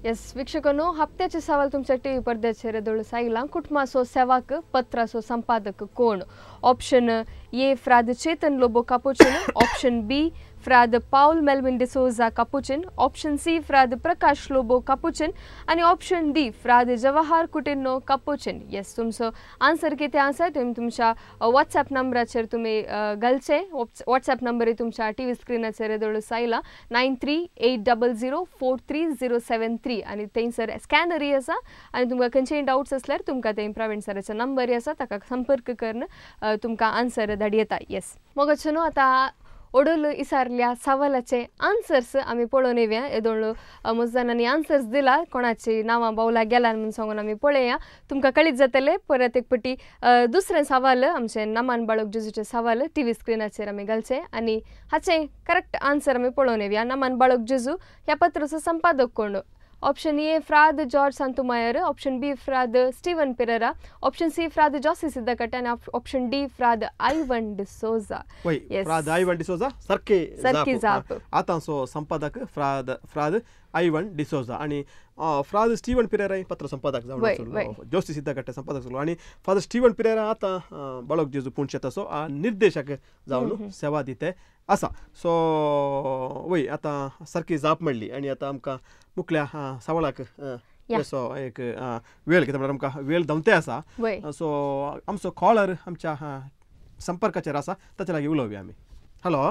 यस वीक्षकांनो हप्त्याचे सवाल तुमच्या टीव्ही पडद्याचेर येदोळ सायला कुटुंबाचो सेवाक पत्राचो संपादक कोण. ऑप्शन ए फ्राद Chetan Lobo Capuchin, option B फ्राद Paul Melwyn D'Souza Capuchin, option C फ्राद प्रकाश लोबो कापुचिन आणि ऑप्शन डी फ्राद जवाहर कुटिन्नो कापुचिन. येस तुमचो आन्सर किती आसा तुम्ही तुमच्या व्हॉट्सॲप नंबराचेर तुम्ही घालचे. व्हॉट्सॲप नंबर तुमच्या टीव्ही स्क्रीनाचेर येदोळ सायला 9380043073 आणि थंयसर स्कॅनरय आसा आणि तुमकां खंयचेय डाउट्स असल्यार तुमकां ते प्रवीण सराचो नंबरय आसा ताका संपर्क करून तुमकां आन्सर धाडी येता. येस मग न्हू आता ओडोल इसारल्या सवालाचे आन्सर्स आम्ही पळोवन येवया. येदोळ मुजदानांनी आन्सर्स दिला कोणाची नांवां बावला गेला म्हणून सांगून आमी पळया. तुमकां कळीत जातले परत एक पटी दुसरें सवाल आमचे नमान बाळक जेजूचे सवाल टीव्ही स्क्रीनाचेर आमी घालचे आणि हाचे करेक्ट आन्सर आमी पळोवन येवया. नमान बाळक जेजू ह्या पत्राचो संपादक कोण. ऑप्शन ए फ्राद जॉर्ज सांतुमायर, ऑप्शन बी फ्राद स्टीवन पेरेरा, ऑप्शन सी फ्राद जॉसी सिद्धकट्टे आणि ऑप्शन डी फ्राद आयवन डिसोजा. फ्राद आयवन डिसोजा सारखे जाप. आता सो संपादक फ्राद आयवन डिसोजा आणि फ्राद स्टीवन पेरेरा पत्र संपादक जावन जोसी सिद्धकट्टे संपादक जालो आणि फादर स्टीवन पेरेरा आता बाळक जेजू पुणशेत असो निर्देशक जावन सेवा दिते असा. सो वय आता सारखी जाप म्हणली आणि आता आमकां मुखल्या सवालाक असो एक वेळ कित्याक आमकां वेळ दमते आसा. सो आमचो कॉलर आमच्या संपर्काचेर आसा ताचे लागीं उलोवया आमी. हॅलो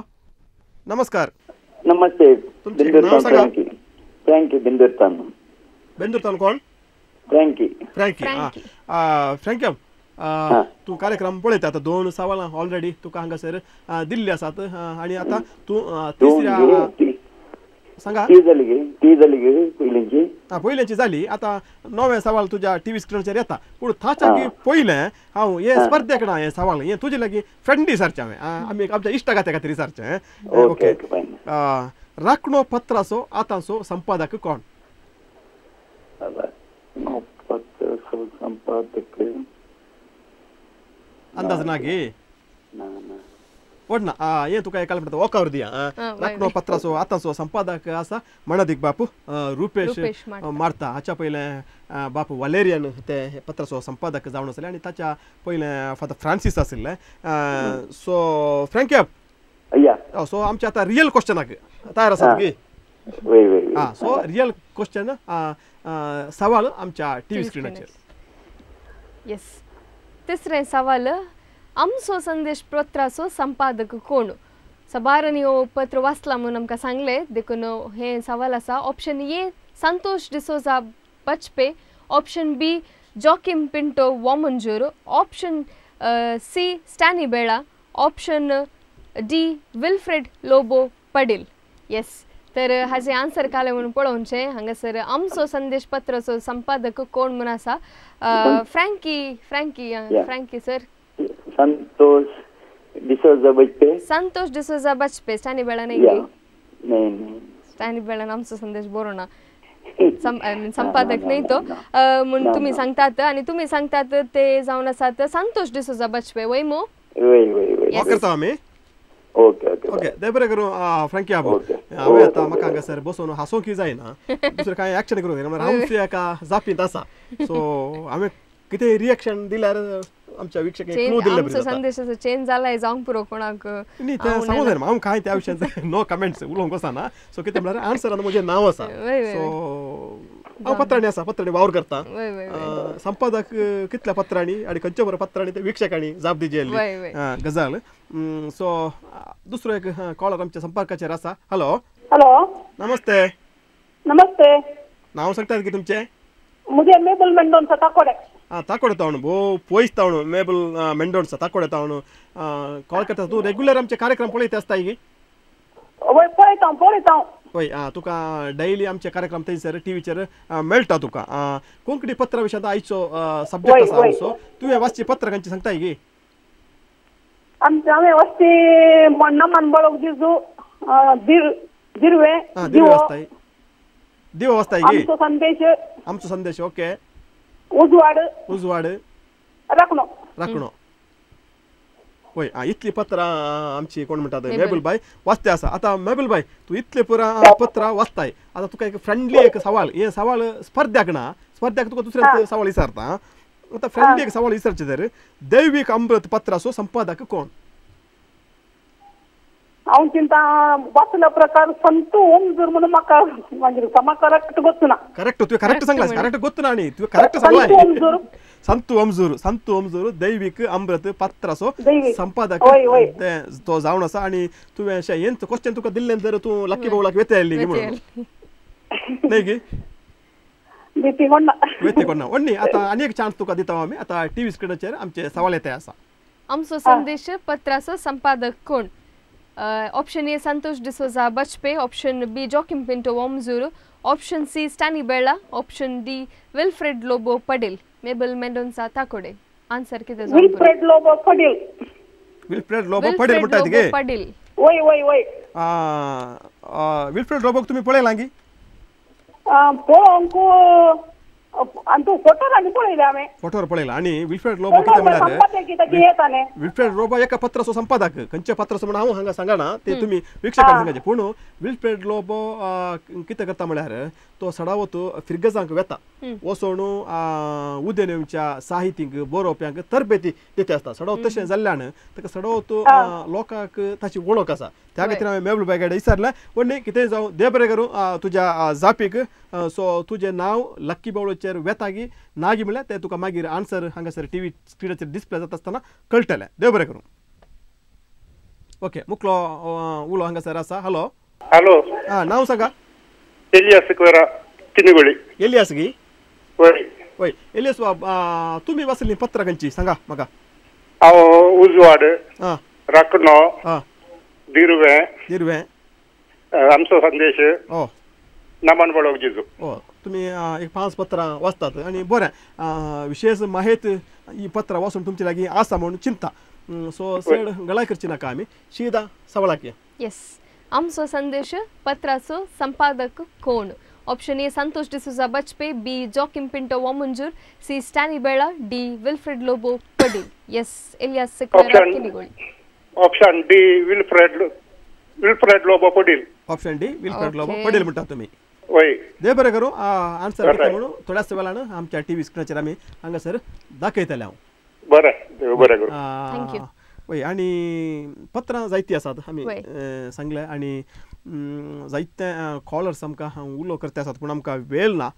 नमस्कार. नमस्ते. बेंदूरतान कोण. फ्रँकी. तू कार्यक्रम पळयता आता 2 सवालां ऑलरेडी तुका हांगासर दिल्ली आसात आणि आता तू तिसऱ्या सांगा पयलींची जाली. आता 9वें सवाल तुज्या टीव्ही स्क्रीनचेर येता पूण ताच्या पयलें हांव हे स्पर्धेक ना हे सवाल हे तुजे लागीं फ्रेंडली सारचें हांवें आमी आमच्या इश्टागात्या खातीर सारचें. ओके राखणो पत्राचो आतांचो संपादक कोण. अंदाज ना गे पडना हे तुका एकाला म्हणटा ओकावर दिया. राखणो पत्राचो आतांचो संपादक आसा मणदीक बापू रुपेश मारता. हाच्या पयलें बापू वलेरियन ते पत्राचो संपादक जावन आसले आणि ताच्या पयलें फादर फ्रांसीस आशिल्ले. सो फ्रँकी सो आमचे आता रियल क्वेश्चनाक तयार आसात गे. सो रियल क्वेश्चन सवाल आमच्या टीव्ही स्क्रीनाचेर. येस तिसरें सवाल आमचो संदेश पत्राचो संपादक कोण. सबारांनी हो पत्र वाचला म्हणून आमकां सांगले देखून हे सवाल आसा. Option A Santosh D'Souza Bajpe, option B Joachim Pinto Vamanjoor, option C Stany Bela, option D Wilfred Lobo Padil. Yes तर हाचे आन्सर काले म्हणून पळोवचे. हांगासर आमचो संदेश पत्राचो संपादक कोण म्हणून आसा. फ्रँकी सर. संतोष डिसोजा बचपे स्टॅनी बेळा नाही. स्टॅनी बेळान आमचो संदेश बरोना संपादक नाही तो म्हणून तुम्ही सांगतात आणि तुम्ही सांगतात ते जावन आसात संतोष डिसोजा बचपे. वय मो ओके ते बरें करूं फ्रँकी आबो हांवें आतां म्हाका हांगासर बसून हांसोंक जायना दुसरें कांय एक्शन करूंक जायना आमचे एका जापीत आसा. सो हांवें कितें रिएक्शन दिल्यार आमच्या वीक्षकांक क्लू दिल्ले बरें संदेशाचो चेंज जालाय जावंक पुरो कोणाक न्ही तें सांगूं जायना हांव कांय त्या विशयान नो कमेंट्स उलोवंक वचना. सो कितें म्हळ्यार आन्सरान म्हजें नांव आसा. सो हांव पत्रांनी आसा पत्रांनी वावर करता. संपादक कितल्या पत्रांनी आनी खंयच्या बरो पत्रांनी ते वीक्षकांनी जाप दिजी गजाल. सो दुसरो एक कॉलर आमच्या संपर्काचेर आसा. हॅलो नमस्ते. नांव सांगतात की तुमचें. मेबल मेंडोन्स ताकोडे तावण भोव पयस तावण मेबल मेंडोन्स ताकोडे तावण कॉल करता. तूं रेग्युलर आमचे कार्यक्रम पळयता आसता ही. पळय तुका डेली आमचे कार्यक्रम थंयसर टीव्हीचेर मेळटा तुका. कोंकणी पत्रा विशयान आयचो सब्जेक्ट आसा आमचो. तुवें वाचची पत्र खंयची सांगता ही. हांवें वाचची नमान बाळक जेजू दिर्वे दिवो वाचता ही. आमचो संदेश. ओके. उजवाड राखणो होय इतली पत्रां आमची कोण म्हणतात मेबल बाय वाचते आसा. आता मेबल बाय तू इतले पुरा पत्रां वाचताय. आता तुका एक फ्रेंडली एक सवाल हे सवाल स्पर्ध्याक ना स्पर्ध्याक तुका दुसरे सवाल विचारता. आता फ्रेंडली एक सवाल विचारचे तर दैविक अमृत पत्राचो संपादक कोण? हांव चिंता वाचला प्रकार संतू ओमजूर म्हणून म्हाका म्हणजे करेक्ट गोतुना. करेक्ट तुवें करेक्ट सांगलास. करेक्ट गोतुना न्ही तुवें करेक्ट सांगलाय. संतू ओमजूर दैविक अमृत पत्राचो संपादक तो जावन आसा. आनी तुवें अशें हें क्वेश्चन तुका दिल्लें जर तूं लकी बावलाक वेते आयल्ली म्हणून न्ही गी वेती कोणा ओन्नी. आता आनी एक चान्स तुका दिता आमी. आता टीव्ही स्क्रिनाचेर आमचे सवाल येता आसा. आमचो संदेश पत्राचो संपादक कोण? Option A Santosh D'Souza Bajpe, option B Joachim Pinto Omjoor, option C Stany Bela, option D Wilfred Lobo Padil. Mabel Mendonsa ताकोडे. Answer कितें जावं? विल्फ्रेड लोबो पडेल. विल्फ्रेड लोबो पडेल म्हणटात गे. पडेल. वय वय वय विल्फ्रेड लोबोक तुमी पळयला गी? पळोवंक आनी तूं फोटोर आनी पळयले हांवें. फोटोर पळयला. आनी विल्फ्रेड लोबो कितें म्हळ्यार विल्फ्रेड लोबो एका पत्राचो संपादक. खंयच्या पत्राचो म्हण हांव हांगा सांगना ते तुमी विक्षकांक सांगचे. पूण विल्फ्रेड लोबो कितें करता म्हळ्यार तो सडावत फिरगजांक वेता वचोन उदेनेवच्या साहित्यीक बरोवप्यांक तरबेती दिते आसता. सडावत तशें जाल्ल्यान ताका सडावत लोकांक ताची वळख आसा. त्या खातीर हांवें मेबल बाय कडेन विचारलें वन्नी कितें जावं देव बरें करूं तुज्या जापीक. सो तुजें नांव लक्की बावळेचेर वेता गी ना गी म्हळ्यार तें तुका मागीर आन्सर हांगासर टीव्ही स्क्रिनाचेर डिस्प्ले जाता आसतना कळटलें. देव बरें करूं. ओके मुकलो उलो हांगासर आसा. हॅलो हॅलो नांव सांगा. एलियास सिक्वेरा तिनुगुळी. एलियास गी? वय एलियास तुमी वाचली पत्रां खंयची सांगा म्हाका. हांव उजवाड राखणो दिरवे आमचो संदेश नमन बळोक जेजू. तुमी एक 5 पत्रां वाचतात आनी बरें विशेष माहीत ही पत्रां वाचून तुमचे लागीं आसा म्हणून चिंता. सो चड गळाय करची नाका आमी सीधा सवालाक या. येस आमचो संदेश पत्राचो संपादक कोण? Option A Santosh D'Souza Bajpe, B Joachim Pinto Omjoor, C Stany Bela, D Wilfred Lobo Padil. Yes Elias Sequeira Tinuguli. Option D Wilfred Lobo Padil. Option D Wilfred Lobo पडेल म्हणटा तुमी. वय देव बरें करूं. आन्सर कितें म्हणून थोड्याच वेळान आमच्या टीव्ही स्क्रिनाचेर आमी हांगासर दाखयतले. हांव बरें देव बरें करूं. वय आनी पत्रां जायतीं आसात आमी सांगलें. आनी जायते कॉलर्स आमकां उलो करता आसात पूण आमकां वेळ ना.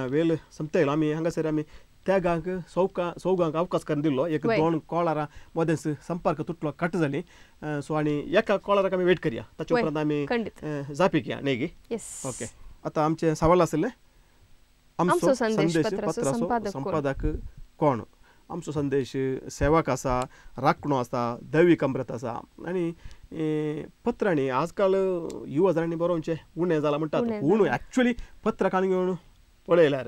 वेळ सोंपता येयलो. आमी हांगासर आमी त्या गांक सौगांक अवकाश करून दिल्लो. एक 2 कॉलरां मदेंच संपर्क तुटलो कट जाली. सो आनी एका कॉलराक आमी वेट करया. ताचे उपरांत आमी जापीक या न्ही गी. ओके आतां आमचे सवाल आसले आमचो संदेश पत्राचो संपादक कोण? आमचो संदेश सेवक आसा, राखणो आसा, दैविक अमृत आसा. आनी पत्रांनी आजकाल युवा जणांनी बरोवचें उणें जालां म्हणटात. पूण एक्चुअली पत्रां काण घेवन पळयल्यार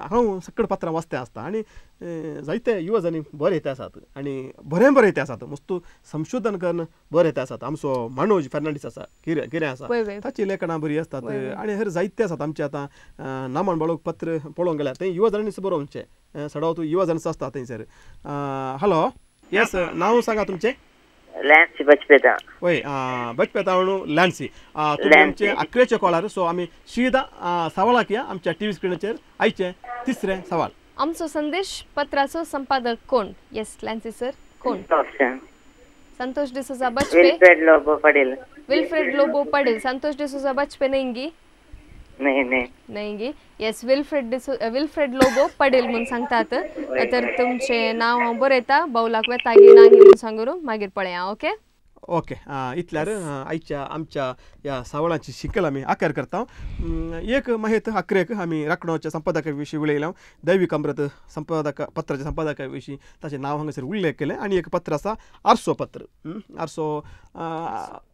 हांव सकड पत्रां वाचतें आसता आनी जायते युवा जणी बरयते आसात आनी बरयते आसात. मस्तू संशोधन करून बरयते आसात. आमचो मनोज फर्नांडीस आसा कितें आसा ताची लेखनां बरीं आसतात. आनी हेर जायते आसात आमचे. आतां नामन बाळोक पत्र पळोवंक गेल्यार तें युवा जणांनीच बरोवचें. सडावत युवा जण आसता थंयसर. हॅलो येस नांव सांगा तुमचें. लॅन्सी बचपेता. वय बचपेता म्हणून लॅन्सी. तुमी आमचे अकरेचे कॉलर. सो आमी सीधा सवालाक या. आमच्या टीव्ही स्क्रिनाचेर आयचे तिसरे सवाल. आमचो संदेश पत्राचो संपादक कोण? येस लॅन्सी सर कोण? संतोष डिसोजा बचपे, विल्फ्रेड लोबो पडेल. संतोष डिसोजा बचपे नेंगी नेंगी. येस विल्फ्रेड लोबो पडेल म्हणून सांगतात. तर तुमचे नाव हांव बरयता. बावलाक वेतागी नागी म्हणून सांगून मागीर पळया. ओके ओके इतल्यार आयच्या आमच्या ह्या सवालांची शिकल आमी आकार करता. एक माहीत अकरेक आमी राखणोच्या संपादका विशीं उलयल्या. दैविक अमृत संपादक पत्राच्या संपादका विशीं ताचें नांव हांगासर उल्लेख केलें. आनी एक पत्र आसा आरसो पत्र. आरसो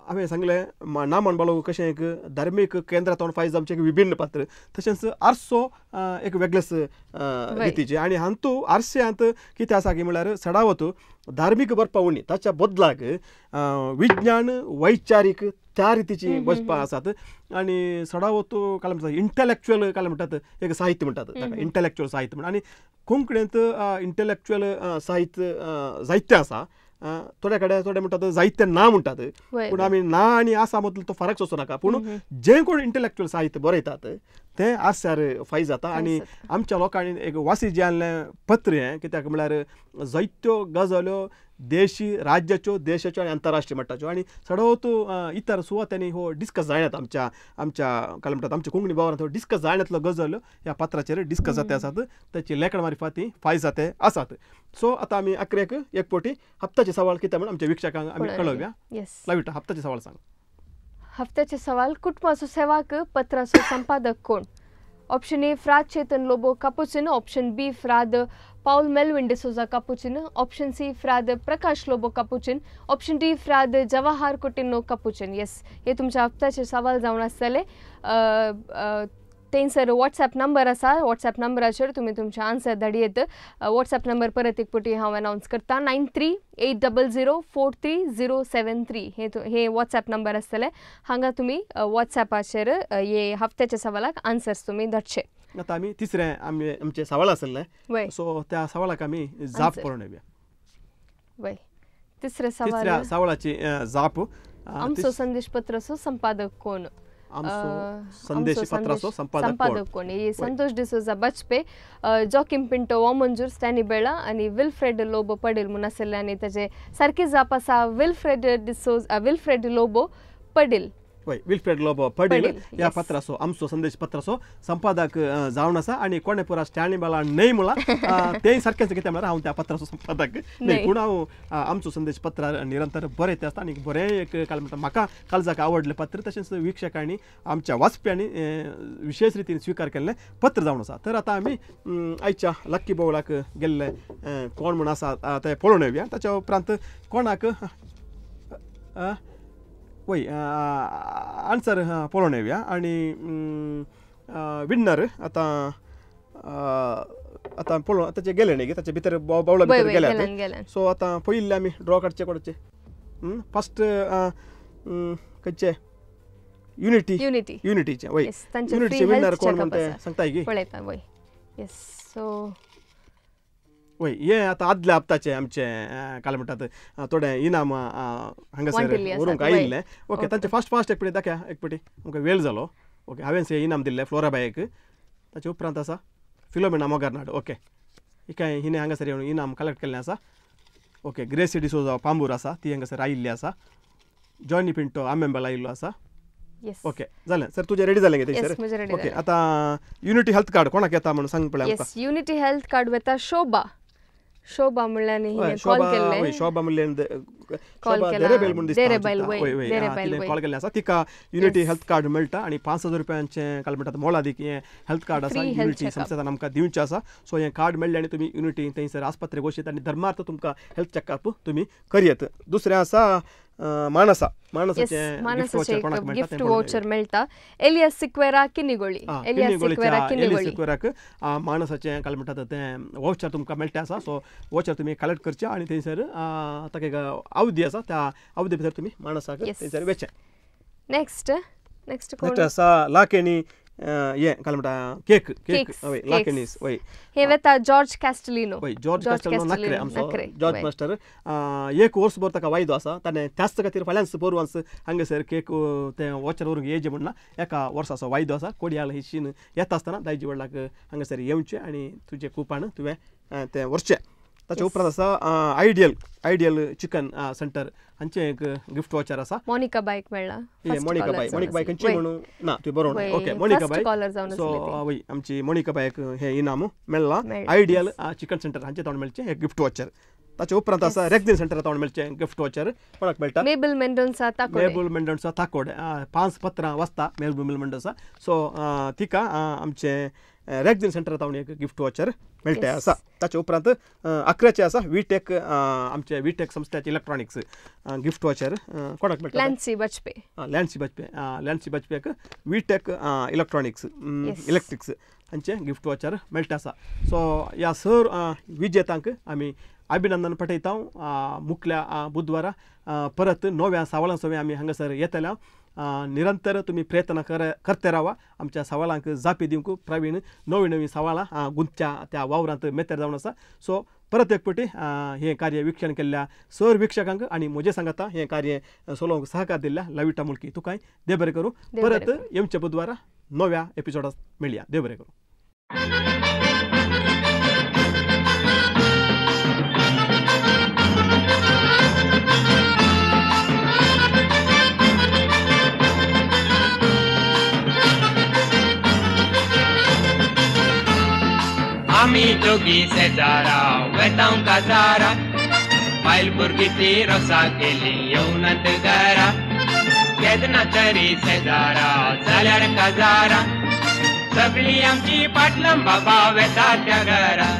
हांवें सांगलें नामन बाळो कशें एक धार्मीक केंद्रांत फायज जावचें एक विभिन्न पत्र तशेंच आरसो एक वेगळेच रितीचें. आनी हातूं आरश्यांत कितें आसा की म्हळ्यार सडावत धार्मीक बरपा उणी ताच्या बदलाक विज्ञान वैचारीक त्या रितीची बसपा आसात. आनी सडावत काल म्हणटात इंटलेक्च्युअल काल म्हणटात एक साहित्य म्हणटात ताका इंटलेक्च्युअल साहित्य म्हणून. आनी कोंकणींत इंटलेक्च्युअल साहित्य जायतें आसा. थोड्या कडेन थोडे म्हणटात जायते ना म्हणटात पूण आमी ना आनी आसा मदलो तो फरक सोंसू नाका पूण जे कोण इंटलेक्च्युअल साहित्य बरयतात ते आसल्यार फायद जाता आनी आमच्या लोकांनी एक वासी जे आहलें पत्र हें कित्याक म्हळ्यार जायत्यो गजाल्यो देशी राज्याच्यो देशाच्यो आनी आंतरराष्ट्रीय मट्टाच्यो आनी सडवतू इतर सुवातांनी हो डिस्कस जायनात आमच्या काय म्हणटात आमच्या कोंकणी भावांत हो डिस्कस जायनातलो गजाल्यो ह्या पत्राचेर डिस्कस जाते आसात त्याची लेखन मार्फत फायद जाते आसात सो आतां आमी अकरेक एक पोटी हप्त्याचे सवाल कितें म्हण आमच्या विक्षकांक आमी कळोवया लाविटा हप्त्याचे सवाल सांग हफ्त्याचे सवाल कुटुंबाचो सेवाक पत्राचो संपादक कोण ऑप्शन ए फ्राद Chetan Lobo Capuchin option B फ्राद Paul Melwyn D'Souza Capuchin option C फ्राद Prakash Lobo Capuchin option D फ्राद जवाहर कुटिनो कापुचिन येस हे तुमच्या हप्त्याचे सवाल जावन आसतले थंयसर वॉट्सॅप नंबर आसा वॉट्सॅप नंबराचेर तुमी तुमचे आन्सर धाडयेत वॉट्सॅप नंबर परत एक फावटी हांव अनाउन्स करता 9380043073 हे वॉट्सॅप नंबर आसतले हांगा तुमी वॉट्सॅपाचेर हे हफ्त्याच्या सवालाक आन्सर्स तुमी धाडचे आतां आमी तिसरे आमचे सवाल आसले सो त्या सवालाक आमी जाप पळोवन येवया वय तिसऱ्या सवालाची जाप आमचो संदेश पत्राचो संपादक कोण संदेश पत्राचो संपादक कोण संतोष डिसोजा बचपे जॉकिम पिंटो वामंजूर स्टॅनी बेळा आणि विल्फ्रेड लोबो पडेल म्हूण आसले आनी ताचे सारकी जाप आसा विल्फ्रेड लोबो पडेल विल्फ्रेड लोबो पडेल ह्या पत्राचो आमचो संदेश पत्राचो संपादक जावन आसा आनी कोणे पुरा स्टॅनी बेळा न्हय म्हणला तें सारकेंच कितें म्हळ्यार हांव त्या पत्राचो संपादक न्हय पूण हांव आमचो संदेश पत्र निरंतर बरयता आसता आनी बरें एक काल म्हणटा म्हाका काळजाक आवडलें पत्र तशेंच विक्षकांनी आमच्या वाचप्यांनी विशेष रितीन स्विकार केल्लें पत्र जावन आसा तर आतां आमी आयच्या लक्की बोवळाक गेल्ले कोण म्हूण आसा ते पळोवन येवया ताच्या उपरांत कोणाक वय आन्सर पळोवन येवया आनी विन्नर आतां पळोवन ताचे गेले न्ही ताचे भितर बावळा भितर गेले सो आतां पयले आमी ड्रॉ काडचे कोणाचे फर्स्ट खंयचे युनिटीचे वय युनिटीचे विन्नर कोण म्हणटा सांगता की पळयता वय यस सो वय हे आतां आदल्या हप्त्याचे आमचे काय म्हणटात थोडे इनाम हांगासर व्हरूंक आयिल्ले ओके तांचे फास्ट एक पटी दाखया एक पटी आमकां वेळ जालो ओके हांवें हे इनाम दिल्लें फ्लोराबायक ताचे उपरांत आसा फिलोमिना मोगार्नाड ओके काय हिणें हांगासर येवन इनाम कलेक्ट केल्लें आसा ओके ग्रेसी डिसोजा पांबूर आसा ती हांगासर आयिल्ली आसा जॉनी पिंटो आमेंबल आयिल्लो आसा ओके जालें सर तुजें रेडी जालें सर ओके आतां युनिटी हेल्थ कार्ड कोणाक येता म्हणून सांग पळय आमकां युनिटी हेल्थ कार्ड वेता शोभा म्हणल्यार हिने कॉल केल्ले शोभा म्हणल्यार देरेबेल म्हणून दिसता कॉल केल्लें आसा तिका युनिटी हेल्थ कार्ड मेळटा आनी 5000 रुपयांचें काल म्हणटात मोलादीक हें हेल्थ कार्ड आसा युनिटी संस्थेन आमकां दिवचें आसा सो हें कार्ड मेळ्ळें आनी तुमी युनिटी थंयसर आस्पत्रेक वचीत आनी धर्मार्थ तुमकां हेल्थ चॅकअप तुमी करयेत दुसरें आसा मानसाचे गिफ्ट वाउचर मेळटा एलियास सिक्वेरा किनिगोळी सिक्वेराक मानसाचें काल म्हणटात तें वाउचर तुमकां मेळटा आसा सो वाउचर तुमी कलेक्ट करचें आनी थंयसर ताका एक अवधी आसा त्या अवधी भितर तुमी मानसाक थंयसर वेचें नेक्स्ट आसा लाकेनी ये काय म्हणटा केक लाकेनीस वय हे वेता जॉर्ज कॅस्टलिनो नखरे आमचो जॉर्ज मास्टर एक वर्स भर ताका वायदो आसा ताणें त्याच खातीर फाल्यांच परवांच हांगासर केक तें वॉचर व्हरूंक येवचें म्हणना एका वर्साचो वायदो आसा कोडयाल ही शीन येता आसतना दायजी वडलाक हांगासर येवचें आनी तुजें कुपान तुवें तें व्हरचें ताचे उपरांत आसा आयडियल चिकन सेंटर हांचें एक गिफ्ट वॉचर आसा मोनिका बायक मेळ्ळा मोनिका बायक खंयची म्हणून ना तुवें बरोवन ओके मोनिका बायक सो वय आमची मोनिका बायक हें इनाम मेळ्ळां आयडियल चिकन सेंटर हांचे तोंड मेळचें हें गिफ्ट वॉचर ताचे उपरांत आसा रेक्झिन सेंटर तोंड मेळचें गिफ्ट वॉचर कोणाक मेळटा मेबल मेंडोन्सा ताकोड 5 पत्रां वाचता मेबल मेंडोन्सा सो तिका आमचें रेक्झिन सेंटर तावन एक गिफ्ट वॉचर मेळटें आसा ताचे उपरांत 11चे आसा विटेक आमचे विटेक संस्थेचे इलेक्ट्रॉनिक्स गिफ्ट वॉचर कोणाक मेळटा लॅन्सी बचपेक विटेक इलेक्ट्रॉनिक्स इलेक्ट्रिक्स हांचे गिफ्ट वॉचर मेळटा आसा सो ह्या सर विजेतांक आमी अभिनंदन पठयता मुखल्या बुधवारा परत नव्या सवालांसोबत आम्ही हांगासर येतल्या निरंतर तुम्ही प्रयत्न करते राहा आमच्या सवालांक जापी दिवंक प्रवीण नवी नवी सवालां गुंतच्या त्या वावरांत मेतेर जावन आसा सो परत एक पटी हे कार्य वीक्षण केल्ल्या सर वीक्षकांक आणि म्हजे सांगता हे कार्य सोलोवंक सहकार दिल्ल्या लविटा मुळकी तुकाय देव बरें करूं परत येवच्या बुधवारा नव्या एपिसोडात मेळया देव बरें करूं आमी दोगी शेजारा वेतांव काजारा बायल भुरगी ती रोसा केली येवनात घरा केदना तरी शेजारा जाल्यार काजारा सगळी आमची पाटलम बाबा वेता त्या घरा